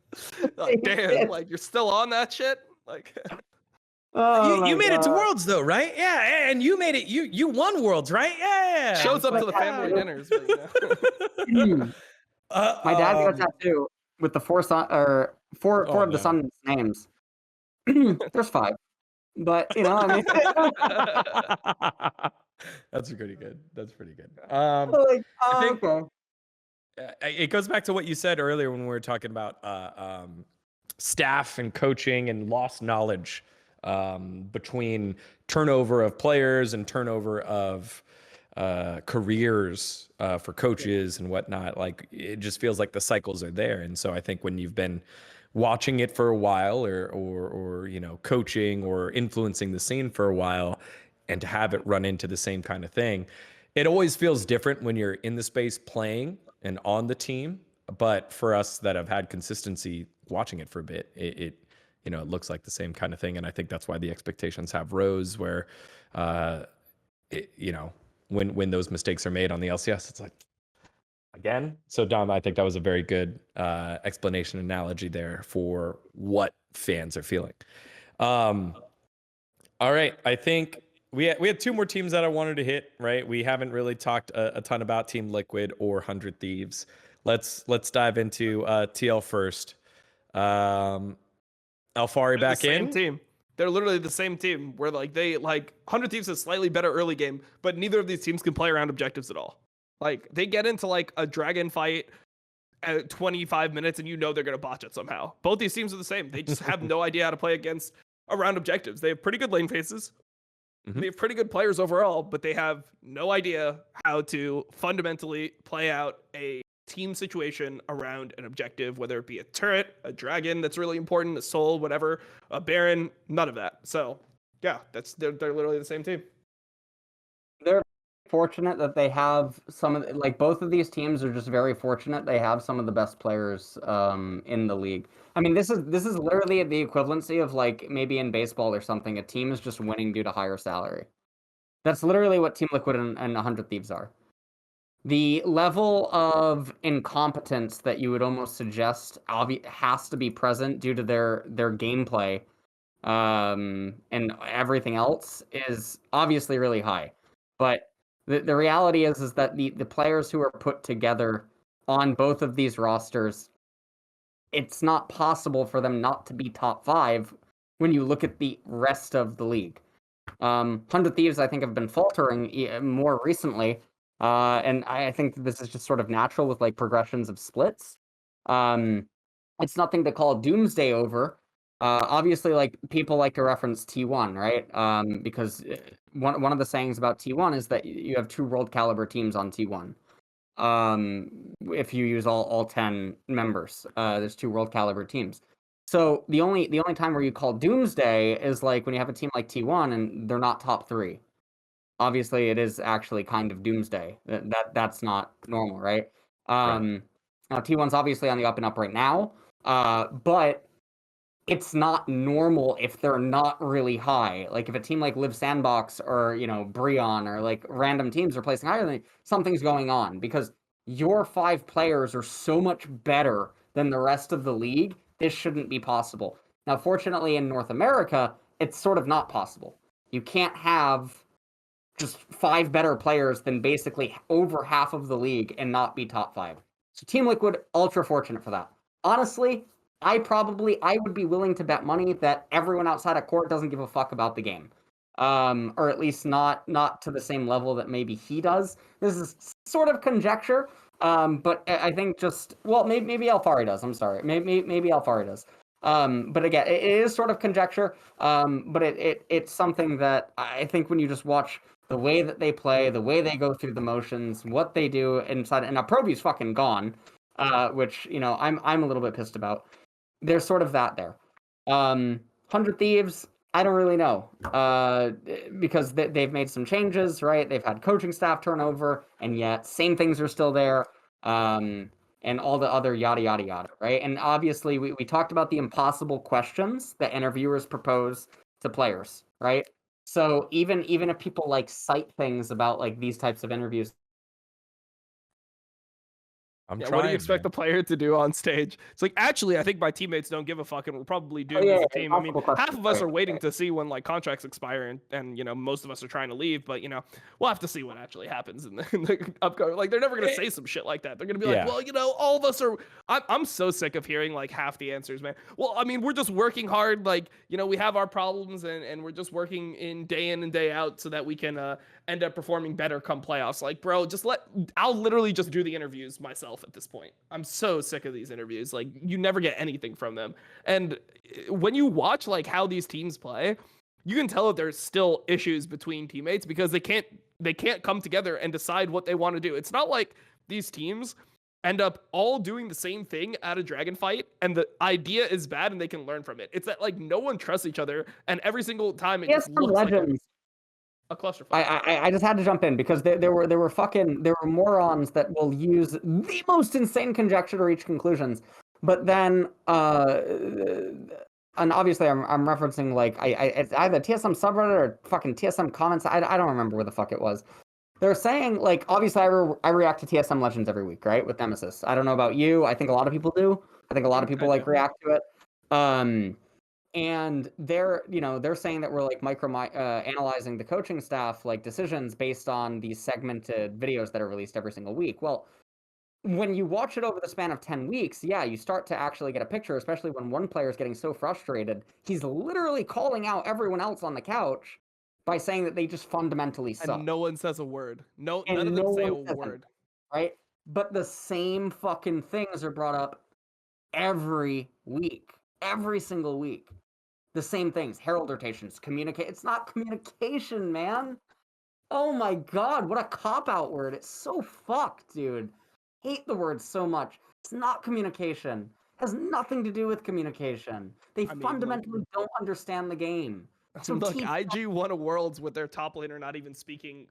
damn, like you're still on that shit. Like, you made it to Worlds though, right? Yeah, and you made it. You won Worlds, right? Yeah. Shows up to the family dinners. But, my dad got a tattoo with the 4 of the sons' names. There's 5, but I mean. That's pretty good. That's pretty good. I think okay. It goes back to what you said earlier when we were talking about staff and coaching and lost knowledge between turnover of players and turnover of careers for coaches and whatnot. Like it just feels like the cycles are there. And so I think when you've been watching it for a while or coaching or influencing the scene for a while, and to have it run into the same kind of thing, it always feels different when you're in the space playing and on the team. But for us that have had consistency watching it for a bit, it looks like the same kind of thing. And I think that's why the expectations have rose where, when those mistakes are made on the LCS, it's like, again. So Dom, I think that was a very good explanation analogy there for what fans are feeling. All right. I think we had 2 more teams that I wanted to hit, right? We haven't really talked a ton about Team Liquid or 100 Thieves. Let's dive into TL first. Alfari back in. Same team. They're literally the same team where like 100 Thieves is slightly better early game, but neither of these teams can play around objectives at all. Like they get into like a dragon fight at 25 minutes and they're going to botch it somehow. Both these teams are the same. They just have no idea how to play around objectives. They have pretty good lane faces. Mhm. They have pretty good players overall, but they have no idea how to fundamentally play out a team situation around an objective, whether it be a turret, a dragon that's really important, a soul, whatever, a baron, none of that. So yeah, they're literally the same team. They're fortunate that they have like both of these teams are just very fortunate they have some of the best players in the league. I mean, this is literally the equivalency of like maybe in baseball or something, a team is just winning due to higher salary. That's literally what Team Liquid and 100 Thieves are. The level of incompetence that you would almost suggest has to be present due to their gameplay and everything else is obviously really high. But the reality is that the players who are put together on both of these rosters, it's not possible for them not to be top 5 when you look at the rest of the league. 100 Thieves, I think, have been faltering more recently, and I think this is just sort of natural with like progressions of splits. It's nothing to call doomsday over. Obviously, like people like to reference T1, right? Because one of the sayings about T1 is that you have 2 world caliber teams on T1. If you use all 10 members, there's 2 world caliber teams. So the only time where you call doomsday is like when you have a team like T1 and they're not top 3. Obviously, it is actually kind of doomsday. That's not normal, right? Right. Now T1's obviously on the up and up right now, but it's not normal if they're not really high. Like if a team like Live Sandbox or, you know, Breon or like random teams are placing higher than something's going on because your 5 players are so much better than the rest of the league. This shouldn't be possible. Now, fortunately, in North America, it's sort of not possible. You can't have just 5 better players than basically over half of the league and not be top 5. So Team Liquid, ultra fortunate for that. Honestly, I would be willing to bet money that everyone outside of court doesn't give a fuck about the game. Or at least not to the same level that maybe he does. This is sort of conjecture, but I think maybe Alfari does. I'm sorry, maybe Alfari does. But again, it is sort of conjecture. But it's something that I think when you just watch the way that they play, the way they go through the motions, what they do inside, and now Proby's fucking gone, which you know I'm a little bit pissed about. There's sort of that there. 100 Thieves, I don't really know, because they've made some changes, right? They've had coaching staff turnover, and yet same things are still there, and all the other yada, yada, yada, right? And obviously, we talked about the impossible questions that interviewers propose to players, right? So even if people like cite things about like these types of interviews, What do you expect the player to do on stage? It's like, actually, I think my teammates don't give a fuck and we'll probably do as a team. I mean, half of us are waiting to see when like contracts expire and you know, most of us are trying to leave, but you know, we'll have to see what actually happens in the upcoming. Like, they're never going to say some shit like that. They're going to be like, well, you know, all of us are, I'm so sick of hearing like half the answers, man. Well, I mean, we're just working hard. Like, you know, we have our problems and we're just working in and day out so that we can end up performing better come playoffs. Like, bro, I'll literally just do the interviews myself at this point. I'm so sick of these interviews. Like, you never get anything from them. And when you watch like how these teams play, you can tell that there's still issues between teammates because they can't come together and decide what they want to do. It's not like these teams end up all doing the same thing at a dragon fight and the idea is bad and they can learn from it. It's that like no one trusts each other and every single time it just looks legends. like a clusterfuck. I just had to jump in because there were morons that will use the most insane conjecture to reach conclusions. But then and obviously I'm referencing like it's either TSM subreddit or fucking TSM comments. I don't remember where the fuck it was. They're saying like obviously I react to TSM Legends every week, right? With Nemesis. I don't know about you. I think a lot of people do. I think a lot of people like react to it. And they're saying that we're like analyzing the coaching staff like decisions based on these segmented videos that are released every single week. Well, when you watch it over the span of 10 weeks, yeah, you start to actually get a picture, especially when one player is getting so frustrated. He's literally calling out everyone else on the couch by saying that they just fundamentally suck. And no one says a word. None of them say a word. Right? But the same fucking things are brought up every week. Every single week. The same things. Herald rotations. Communicate. It's not communication, man. Oh my god, what a cop-out word. It's so fucked, dude. Hate the word so much. It's not communication. Has nothing to do with communication. They I mean, fundamentally don't understand the game. So look, teach IG won a Worlds with their top laner not even speaking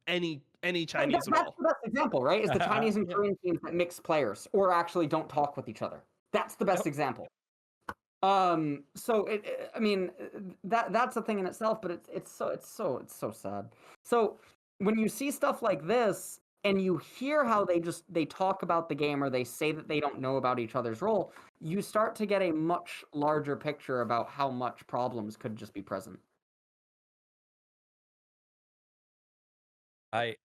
any Chinese at that's all. the best example, right? Is the Chinese and Yeah. Korean teams that mix players or actually don't talk with each other. That's the best Yep. example. So I mean, that's a thing in itself, but it's so sad. So when you see stuff like this and you hear how they talk about the game or they say that they don't know about each other's role, you start to get a much larger picture about how much problems could just be present. I've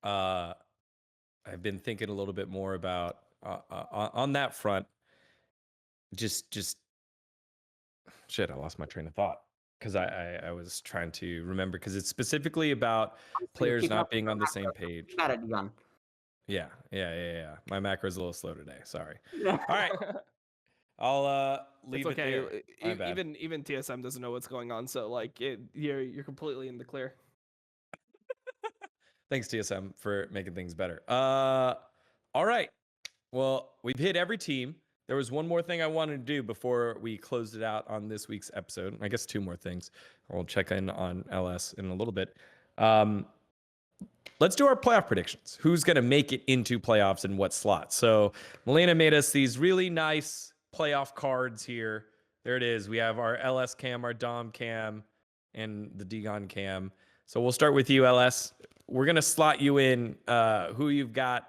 been thinking a little bit more about on that front. Just shit. I lost my train of thought because I was trying to remember because it's specifically about players Keep not up being with on the the same macro. page. Mad at dGon. Yeah. My macro's a little slow today. Sorry. Yeah. All right. I'll leave It's okay. it there. My bad. Even TSM doesn't know what's going on, so like you're completely in the clear. Thanks, TSM, for making things better. All right. Well, we've hit every team. There was one more thing I wanted to do before we closed it out on this week's episode. I guess two more things. We'll check in on LS in a little bit. Let's do our playoff predictions. Who's going to make it into playoffs and what slot? So Melina made us these really nice playoff cards here. There it is. We have our LS cam, our Dom cam, and the dGon cam. So we'll start with you, LS. We're going to slot you in who you've got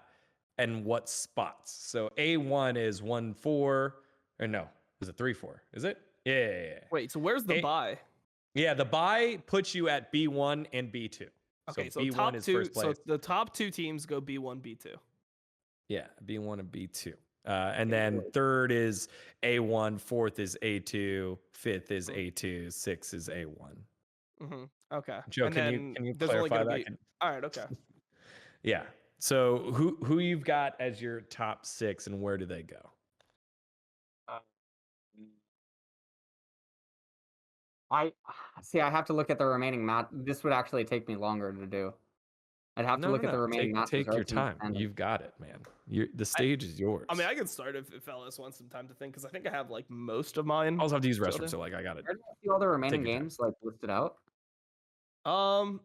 and what spots. So A1 is 1-4, or no, is it 3-4? Is it? Yeah. Wait, so where's the buy? Yeah, the buy puts you at B1 and B2. Okay, so B1 top is two. first place. So the top two teams go B1, B2. Yeah, B1 and B2. And then third is A1, fourth is A2, fifth is A2, sixth is A1. Mm-hmm. Okay. Joe, and can you there's only clarify gonna that? be. All right. Okay. Yeah. So who you've got as your top six and where do they go? I have to look at the remaining match. This would actually take me longer to do. I'd have to look at the remaining matches. Take your right, time. and You've got it, man. The stage is yours. I mean, I can start if LS wants some time to think because I think I have like most of mine. I also have to use filled restroom, in. so like I got it. Where do I see all the remaining your time. games like listed out? Go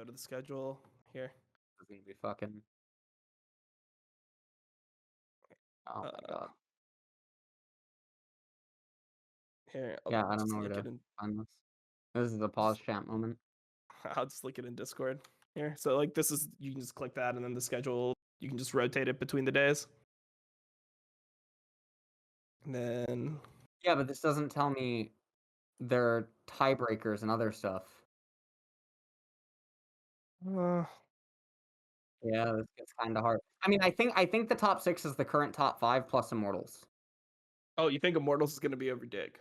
to the schedule here. It's gonna be fucking. Oh my god. Here. Yeah, I don't just know where link to it in- find this. This is the pause chant moment. I'll just link it in Discord here. So like this is you can just click that and then the schedule you can just rotate it between the days. And then Yeah, but this doesn't tell me their tiebreakers and other stuff. Yeah, this gets kind of hard. I mean, I think the top 6 is the current top 5 plus Immortals. oh, you think Immortals is gonna be over Dig?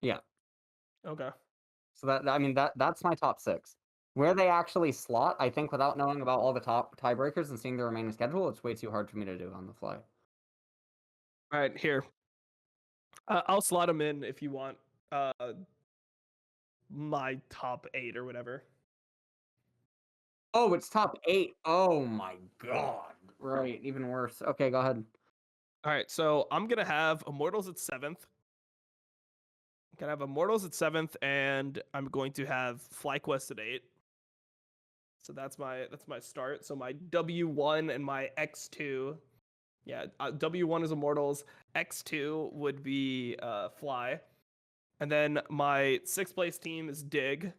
Yeah. Okay. So that's my top 6. Where they actually slot, I think without knowing about all the top tiebreakers and seeing the remaining schedule, it's way too hard for me to do on the fly. All right, here. I'll slot them in if you want. My top 8 or whatever. Oh, it's top 8. Oh my god. Right, even worse. Okay, go ahead. All right, so I'm gonna have Immortals at 7th. I'm gonna have Immortals at 7th, and I'm going to have FlyQuest at 8. So that's my start. So my W1 and my X2. Yeah, W1 is Immortals. X2 would be Fly. And then my 6th place team is Dig.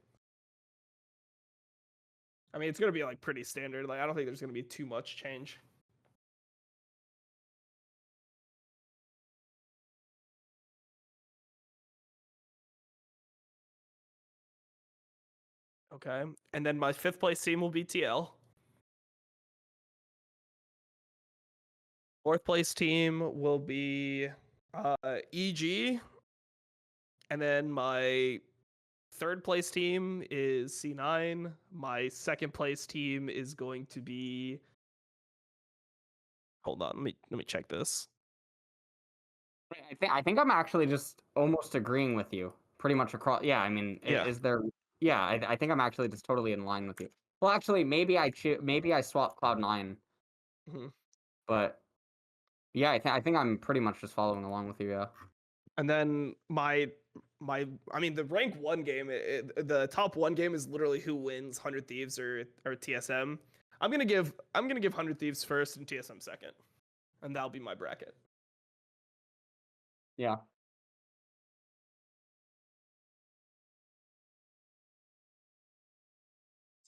I mean, it's going to be like pretty standard. Like I don't think there's going to be too much change. Okay. And then my 5th place team will be TL. 4th place team will be EG. And then my 3rd place team is C9. My 2nd place team is going to be. Hold on, let me check this. I think I'm actually just almost agreeing with you pretty much across. Yeah, I mean, Yeah. is there? Yeah, I think I'm actually just totally in line with you. Well, actually, maybe I swap Cloud9, hmm but yeah, I think I'm pretty much just following along with you. Yeah. And then I mean the rank 1 game, the top 1 game is literally who wins 100 Thieves or TSM. I'm gonna give 100 Thieves first and TSM second, and that'll be my bracket. Yeah.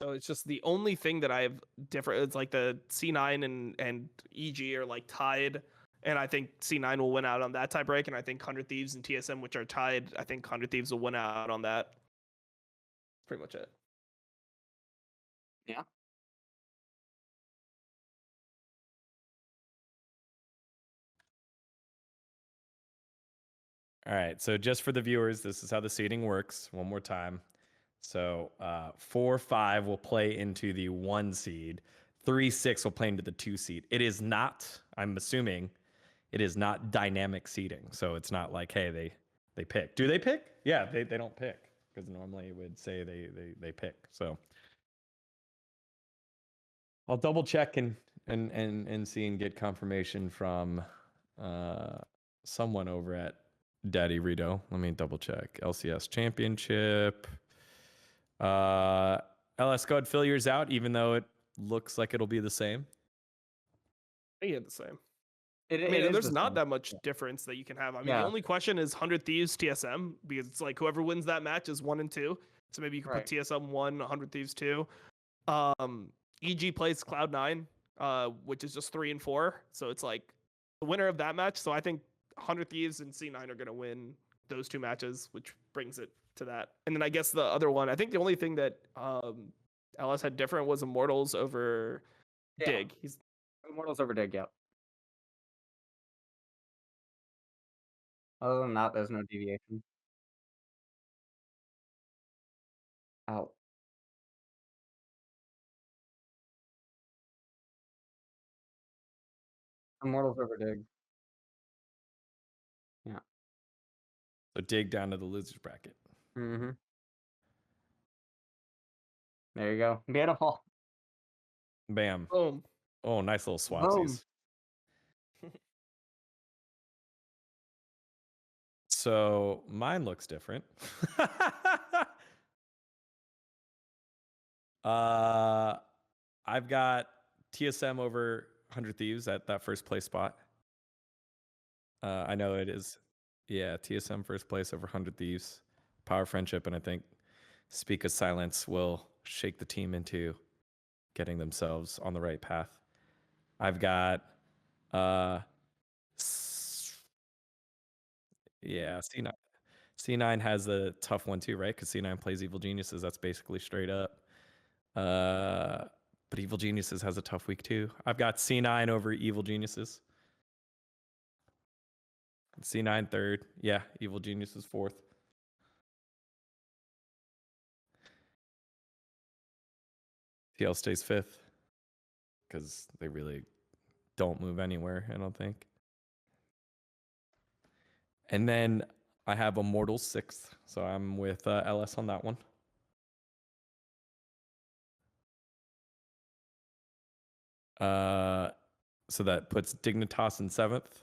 So it's just the only thing that I have different. It's like the C9 and EG are like tied, and I think C9 will win out on that tie break, and I think 100 Thieves and TSM, which are tied, I think 100 Thieves will win out on that. Pretty much it. Yeah. All right. So just for the viewers, this is how the seeding works. One more time. So 4, 5 will play into the 1 seed. 3, 6 will play into the 2 seed. It is not, I'm assuming, it is not dynamic seeding. So it's not like, hey, they pick. Do they pick? Yeah, they don't pick, because normally it would say they pick. So I'll double check and see and get confirmation from someone over at Daddy Rito. Let me double check. LCS Championship. LS, go ahead, fill yours out, even though it looks like it'll be the same. I think it's the same. It I mean, is there's the not same. that much difference that you can have. I mean, Yeah. the only question is 100 Thieves TSM, because it's like whoever wins that match is 1 and 2. So maybe you can Right. put TSM 1, 100 Thieves 2. EG plays Cloud9, which is just 3 and 4. So it's like the winner of that match. So I think 100 Thieves and C9 are going to win those 2 matches, which brings it to that. And then I guess the other one, I think the only thing that LS had different was Immortals over Dig. He's Immortals over Dig. Yep. Other than that, there's no deviation. Out. Immortals over Dig. Yeah. So dig down to the losers bracket. Mm-hmm. There you go. Beautiful. Bam. boom. Oh, nice little Boom. swapsies. So mine looks different. I've got TSM over 100 Thieves at that first place spot. I know it is. Yeah, TSM first place over 100 Thieves. Power Friendship, and I think Speak of Silence will shake the team into getting themselves on the right path. I've got yeah, C9. C9 has a tough one too, right? Because C9 plays Evil Geniuses. That's basically straight up. But Evil Geniuses has a tough week too. I've got C9 over Evil Geniuses. C9 third. Yeah, Evil Geniuses fourth. TL stays fifth because they really don't move anywhere, I don't think. And then I have Immortals sixth, so I'm with LS on that one. So that puts Dignitas in seventh.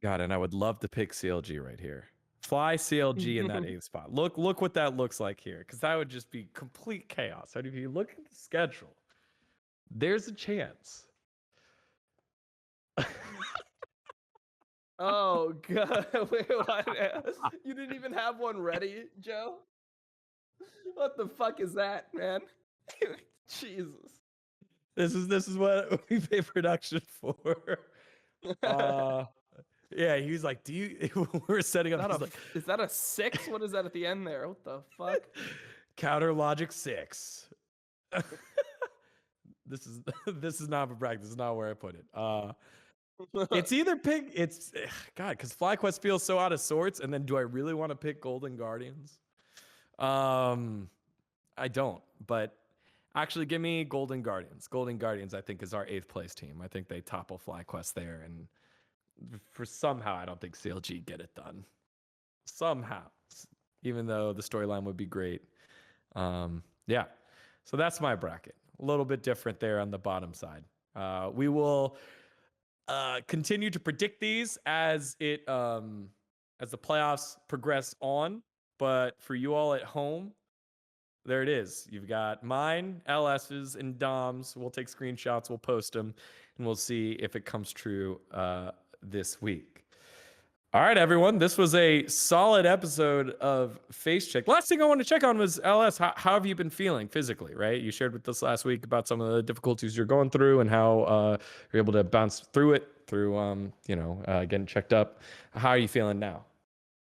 God, and I would love to pick CLG right here. Fly CLG in that eighth spot. Look what that looks like here, because that would just be complete chaos. And if you look at the schedule, there's a chance. Oh god! Wait, what? You didn't even have one ready, Joe? What the fuck is that, man? Jesus. This is what we pay production for. Yeah, he was like, "Do you?" We're setting up. He's like, Is that a 6? What is that at the end there? What the fuck? Counter Logic 6. This is not a bracket. This is not where I put it. It's either pick. It's God, because FlyQuest feels so out of sorts. And then, do I really want to pick Golden Guardians? I don't. But actually, give me Golden Guardians. Golden Guardians, I think, is our 8th place team. I think they topple FlyQuest there, and for somehow, I don't think CLG get it done. Somehow, even though the storyline would be great. Yeah, so that's my bracket. A little bit different there on the bottom side. We will continue to predict these as the playoffs progress on. But for you all at home, there it is. You've got mine, LS's, and Dom's. We'll take screenshots, we'll post them, and we'll see if it comes true this week. All right, everyone. This was a solid episode of Facecheck. Last thing I want to check on was LS. How have you been feeling physically, right? You shared with us last week about some of the difficulties you're going through and how you're able to bounce through it through, getting checked up. How are you feeling now?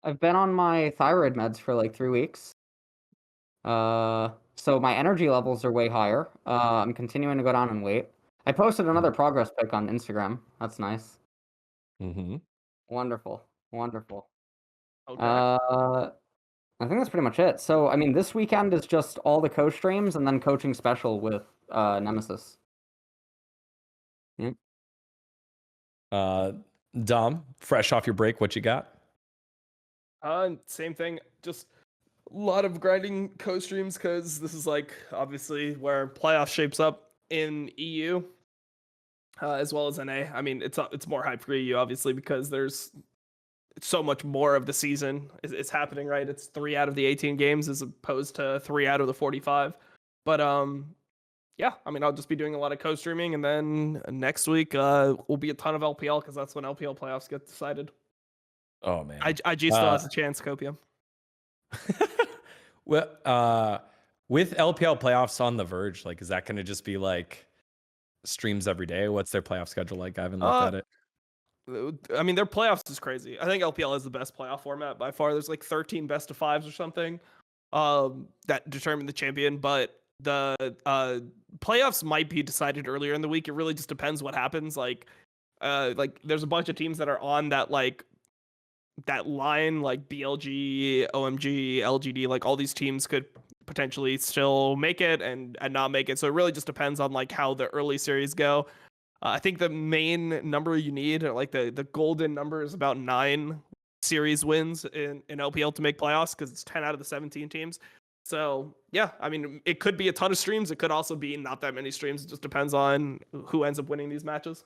I've been on my thyroid meds for like 3 weeks. So my energy levels are way higher. I'm continuing to go down in weight. I posted another progress pic on Instagram. That's nice. Mm-hmm. Wonderful. Wonderful. Okay. I think that's pretty much it. So, I mean, this weekend is just all the coach streams and then coaching special with Nemesis. Yeah. Dom, fresh off your break, what you got? Same thing. Just a lot of grinding co-streams because this is like obviously where playoff shapes up in EU, as well as NA. I mean, it's more hype for EU obviously because there's so much more of the season is happening, right? It's 3 out of the 18 games as opposed to 3 out of the 45. But yeah, I mean, I'll just be doing a lot of co-streaming, and then next week will be a ton of LPL because that's when LPL playoffs get decided. Oh man, IG still has a chance, Copium. Well, with LPL playoffs on the verge, like, is that going to just be like streams every day? What's their playoff schedule like? I haven't looked at it. I mean, their playoffs is crazy. I think LPL is the best playoff format by far. There's like 13 best of 5s or something that determine the champion, but the playoffs might be decided earlier in the week. It really just depends what happens. Like there's a bunch of teams that are on that that line, like BLG, OMG, LGD, like all these teams could potentially still make it and not make it. So it really just depends on like how the early series go. I think the main number you need, or like the golden number, is about 9 series wins in LPL to make playoffs because it's 10 out of the 17 teams. So yeah, I mean, it could be a ton of streams. It could also be not that many streams. It just depends on who ends up winning these matches.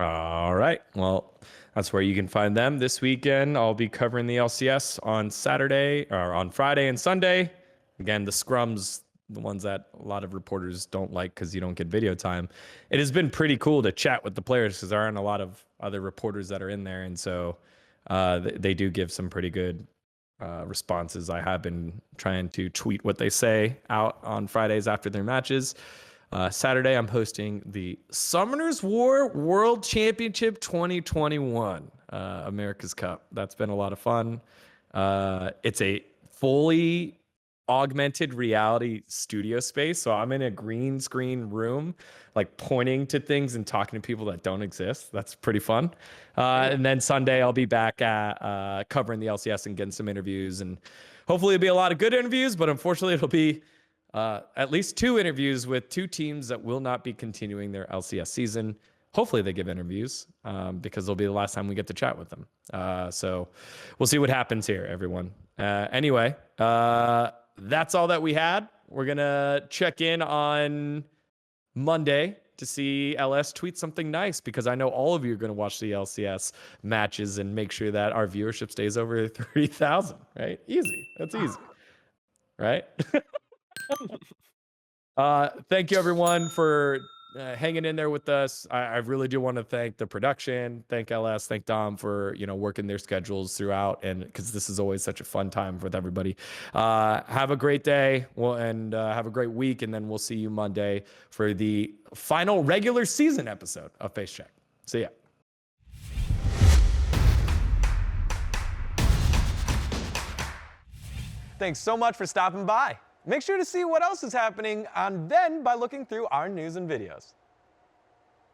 All right. Well, that's where you can find them this weekend. I'll be covering the LCS on Saturday or on Friday and Sunday. Again, the scrums, the ones that a lot of reporters don't like because you don't get video time. It has been pretty cool to chat with the players because there aren't a lot of other reporters that are in there. And so they do give some pretty good responses. I have been trying to tweet what they say out on Fridays after their matches. Saturday, I'm hosting the Summoners War World Championship 2021, America's Cup. That's been a lot of fun. It's a fully augmented reality studio space. So I'm in a green screen room, like pointing to things and talking to people that don't exist. That's pretty fun. And then Sunday, I'll be back at covering the LCS and getting some interviews. And hopefully it'll be a lot of good interviews, but unfortunately it'll be at least 2 interviews with 2 teams that will not be continuing their LCS season. Hopefully they give interviews because it'll be the last time we get to chat with them. So we'll see what happens here, everyone. Anyway, that's all that we had. We're going to check in on Monday to see LS tweet something nice because I know all of you are going to watch the LCS matches and make sure that our viewership stays over 3,000, right? Easy. That's easy. Right? Thank you everyone for hanging in there with us. I really do want to thank the production, thank LS, thank Dom for working their schedules throughout, and because this is always such a fun time with everybody. Have a great day, and have a great week, and then we'll see you Monday for the final regular season episode of Facecheck. See ya. Thanks so much for stopping by. Make sure to see what else is happening on VENN by looking through our news and videos.